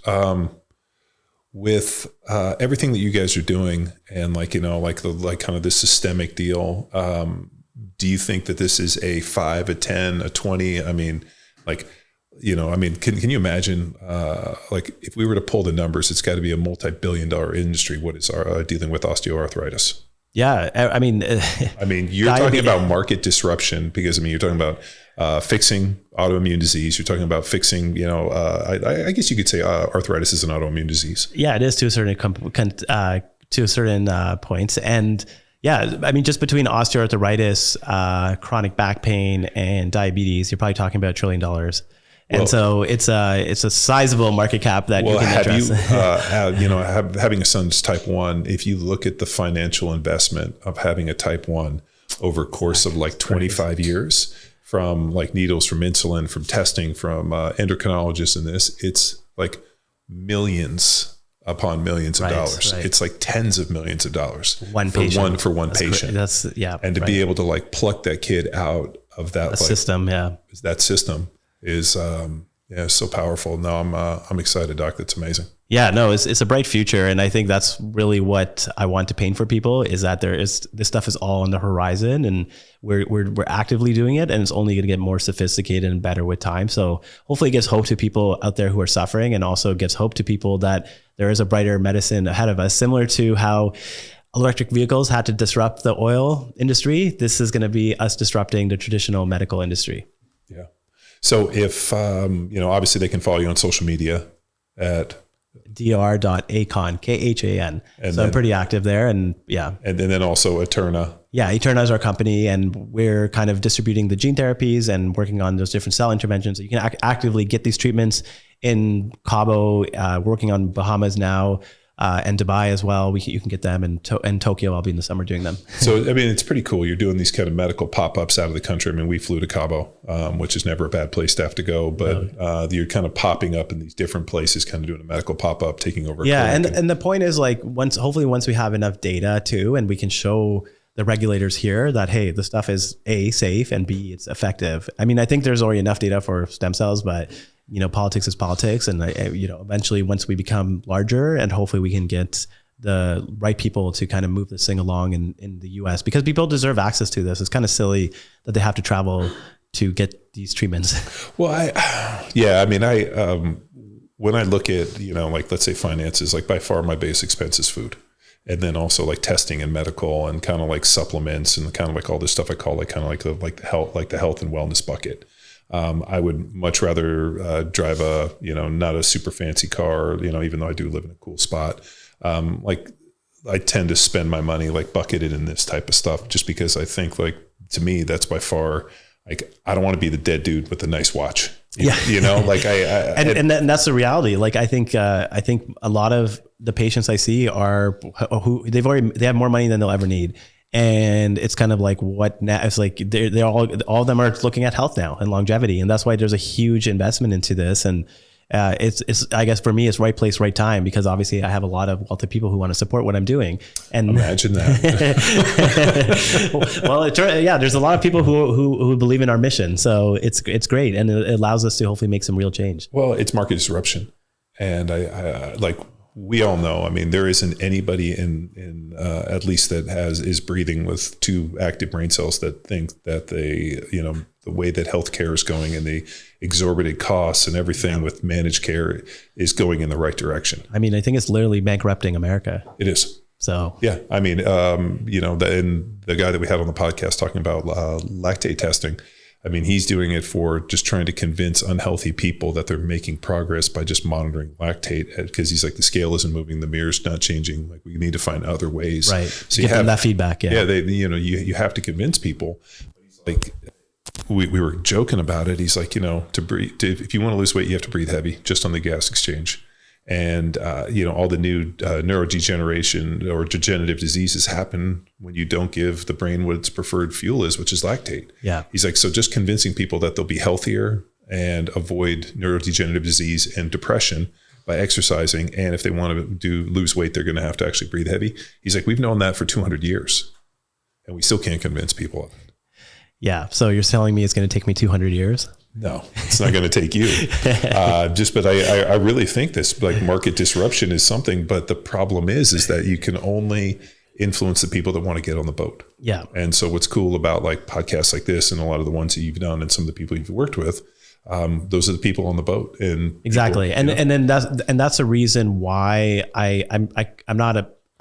With everything that you guys are doing, and like kind of this systemic deal, do you think that this is a 5, a 10, a 20? I mean, can you imagine, like if we were to pull the numbers, it's got to be a multi-billion-dollar industry. What is dealing with osteoarthritis? Yeah. I mean, you're talking about market disruption because you're talking about, fixing autoimmune disease. You're talking about fixing, I guess you could say, arthritis is an autoimmune disease. Yeah, it is to a certain point. And yeah, I mean, just between osteoarthritis, chronic back pain and diabetes, you're probably talking about $1 trillion. And so it's a sizable market cap that you can address. Having a son's type 1, if you look at the financial investment of having a type 1 over a course of like 25 years, from like needles, from insulin, from testing, from endocrinologists and this, it's like millions upon millions of dollars. Right. It's like tens of millions of dollars for one patient. And to be able to like pluck that kid out of that system. That system is so powerful. No, I'm excited, Doc. That's amazing. Yeah, no, it's a bright future. And I think that's really what I want to paint for people, is that this stuff is all on the horizon, and we're actively doing it, and it's only going to get more sophisticated and better with time. So hopefully it gives hope to people out there who are suffering, and also gives hope to people that there is a brighter medicine ahead of us, similar to how electric vehicles had to disrupt the oil industry. This is going to be us disrupting the traditional medical industry. Yeah. So if, obviously they can follow you on social media at dr.akhan, Khan. So I'm pretty active there. And yeah. And then also Eterna. Yeah. Eterna is our company, and we're kind of distributing the gene therapies and working on those different cell interventions. So you can actively get these treatments in Cabo, working on Bahamas now, and Dubai as well. You can get them in Tokyo. I'll be in the summer doing them. So, it's pretty cool. You're doing these kind of medical pop-ups out of the country. We flew to Cabo, which is never a bad place to have to go, but you're kind of popping up in these different places, kind of doing a medical pop-up, taking over. Yeah. And the point is, like, hopefully once we have enough data too, and we can show the regulators here that, hey, the stuff is A, safe, and B, it's effective. I think there's already enough data for stem cells, but politics is politics. And, eventually once we become larger, and hopefully we can get the right people to kind of move this thing along in the US, because people deserve access to this. It's kind of silly that they have to travel to get these treatments. Well, when I look at, like, let's say finances, like by far my base expense is food. And then also like testing and medical and kind of like supplements and kind of like all this stuff I call like kind of like the health and wellness bucket. I would much rather drive a, not a super fancy car, even though I do live in a cool spot. Like I tend to spend my money like bucketed in this type of stuff, just because I think, like, to me, that's by far, like, I don't want to be the dead dude with a nice watch. Like and that's the reality. Like, I think a lot of the patients I see are who they have more money than they'll ever need. And it's kind of like, what now? It's like they're all of them are looking at health now and longevity. And that's why there's a huge investment into this. And it's I guess for me, it's right place, right time, because obviously I have a lot of wealthy people who want to support what I'm doing. And imagine that. Well, there's a lot of people who believe in our mission. So it's great. And it allows us to hopefully make some real change. Well, it's market disruption. And I like, we all know, I mean, there isn't anybody in at least that is breathing with 2 active brain cells that think that the way that healthcare is going and the exorbitant costs and everything with managed care is going in the right direction. I mean, I think it's literally bankrupting America. It is. So, yeah, I mean, and the guy that we had on the podcast talking about lactate testing, I mean, he's doing it for just trying to convince unhealthy people that they're making progress by just monitoring lactate, because he's like, the scale isn't moving, the mirror's not changing. Like, we need to find other ways. Right. So give them that feedback. Yeah. Yeah. You have to convince people. Like, we were joking about it. He's like, to breathe, if you want to lose weight, you have to breathe heavy just on the gas exchange. And, all the new neurodegeneration or degenerative diseases happen when you don't give the brain what its preferred fuel is, which is lactate. Yeah. He's like, so just convincing people that they'll be healthier and avoid neurodegenerative disease and depression by exercising. And if they want to lose weight, they're going to have to actually breathe heavy. He's like, we've known that for 200 years and we still can't convince people of it. Yeah. So you're telling me it's going to take me 200 years? No, it's not going to take you. But I really think this, like, market disruption is something, but the problem is that you can only influence the people that want to get on the boat. Yeah. And so what's cool about like podcasts like this and a lot of the ones that you've done and some of the people you've worked with, those are the people on the boat. And exactly. People, and then that's the reason why I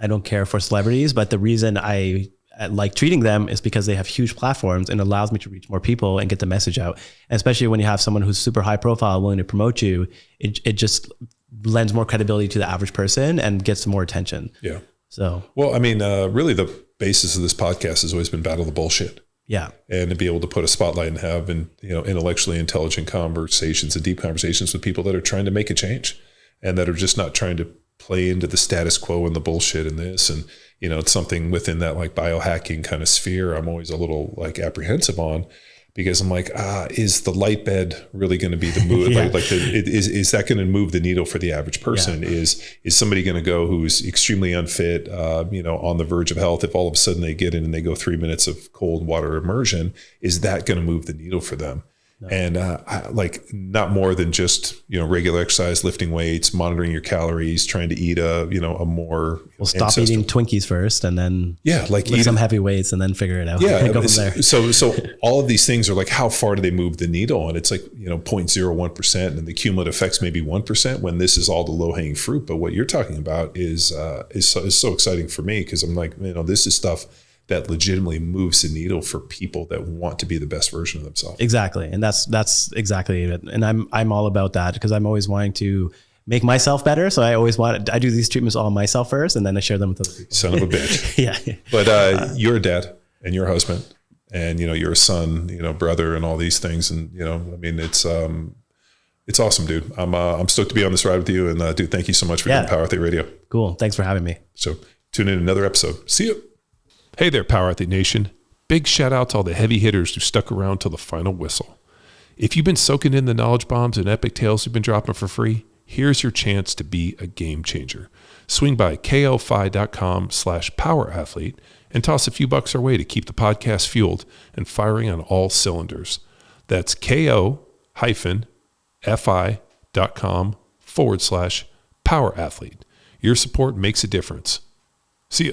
don't care for celebrities, but the reason I like treating them is because they have huge platforms and allows me to reach more people and get the message out. And especially when you have someone who's super high profile willing to promote you, it just lends more credibility to the average person and gets more attention. Yeah. So, well, I mean, really the basis of this podcast has always been battle the bullshit. Yeah. And to be able to put a spotlight and have, intellectually intelligent conversations and deep conversations with people that are trying to make a change and that are just not trying to play into the status quo and the bullshit in this. And, it's something within that like biohacking kind of sphere I'm always a little like apprehensive on, because I'm like, is the light bed really going to be the move? Yeah. Is that going to move the needle for the average person? Yeah. Is somebody going to go who's extremely unfit, on the verge of health, if all of a sudden they get in and they go 3 minutes of cold water immersion, is that going to move the needle for them? No. And not more than just regular exercise, lifting weights, monitoring your calories, trying to eat a more stop eating Twinkies first, and then lift some heavy weights, and then figure it out. Yeah, go from there. So all of these things are like, how far do they move the needle? And it's like 0.01%, and the cumulative effects maybe 1% when this is all the low hanging fruit. But what you're talking about is so exciting for me, because I'm like, this is stuff that legitimately moves the needle for people that want to be the best version of themselves. Exactly. And that's exactly it. And I'm all about that, because I'm always wanting to make myself better. So I do these treatments all myself first, and then I share them with other people. Son of a bitch. Yeah. But you're a dad and you're a husband, and you're a son, brother, and all these things. And it's awesome, dude. I'm stoked to be on this ride with you. And dude, thank you so much for doing Power Athlete Radio. Cool. Thanks for having me. So tune in another episode. See you. Hey there, Power Athlete Nation. Big shout out to all the heavy hitters who stuck around till the final whistle. If you've been soaking in the knowledge bombs and epic tales we've been dropping for free, here's your chance to be a game changer. Swing by kofi.com/powerathlete and toss a few bucks our way to keep the podcast fueled and firing on all cylinders. That's ko-fi.com/powerathlete. Your support makes a difference. See ya.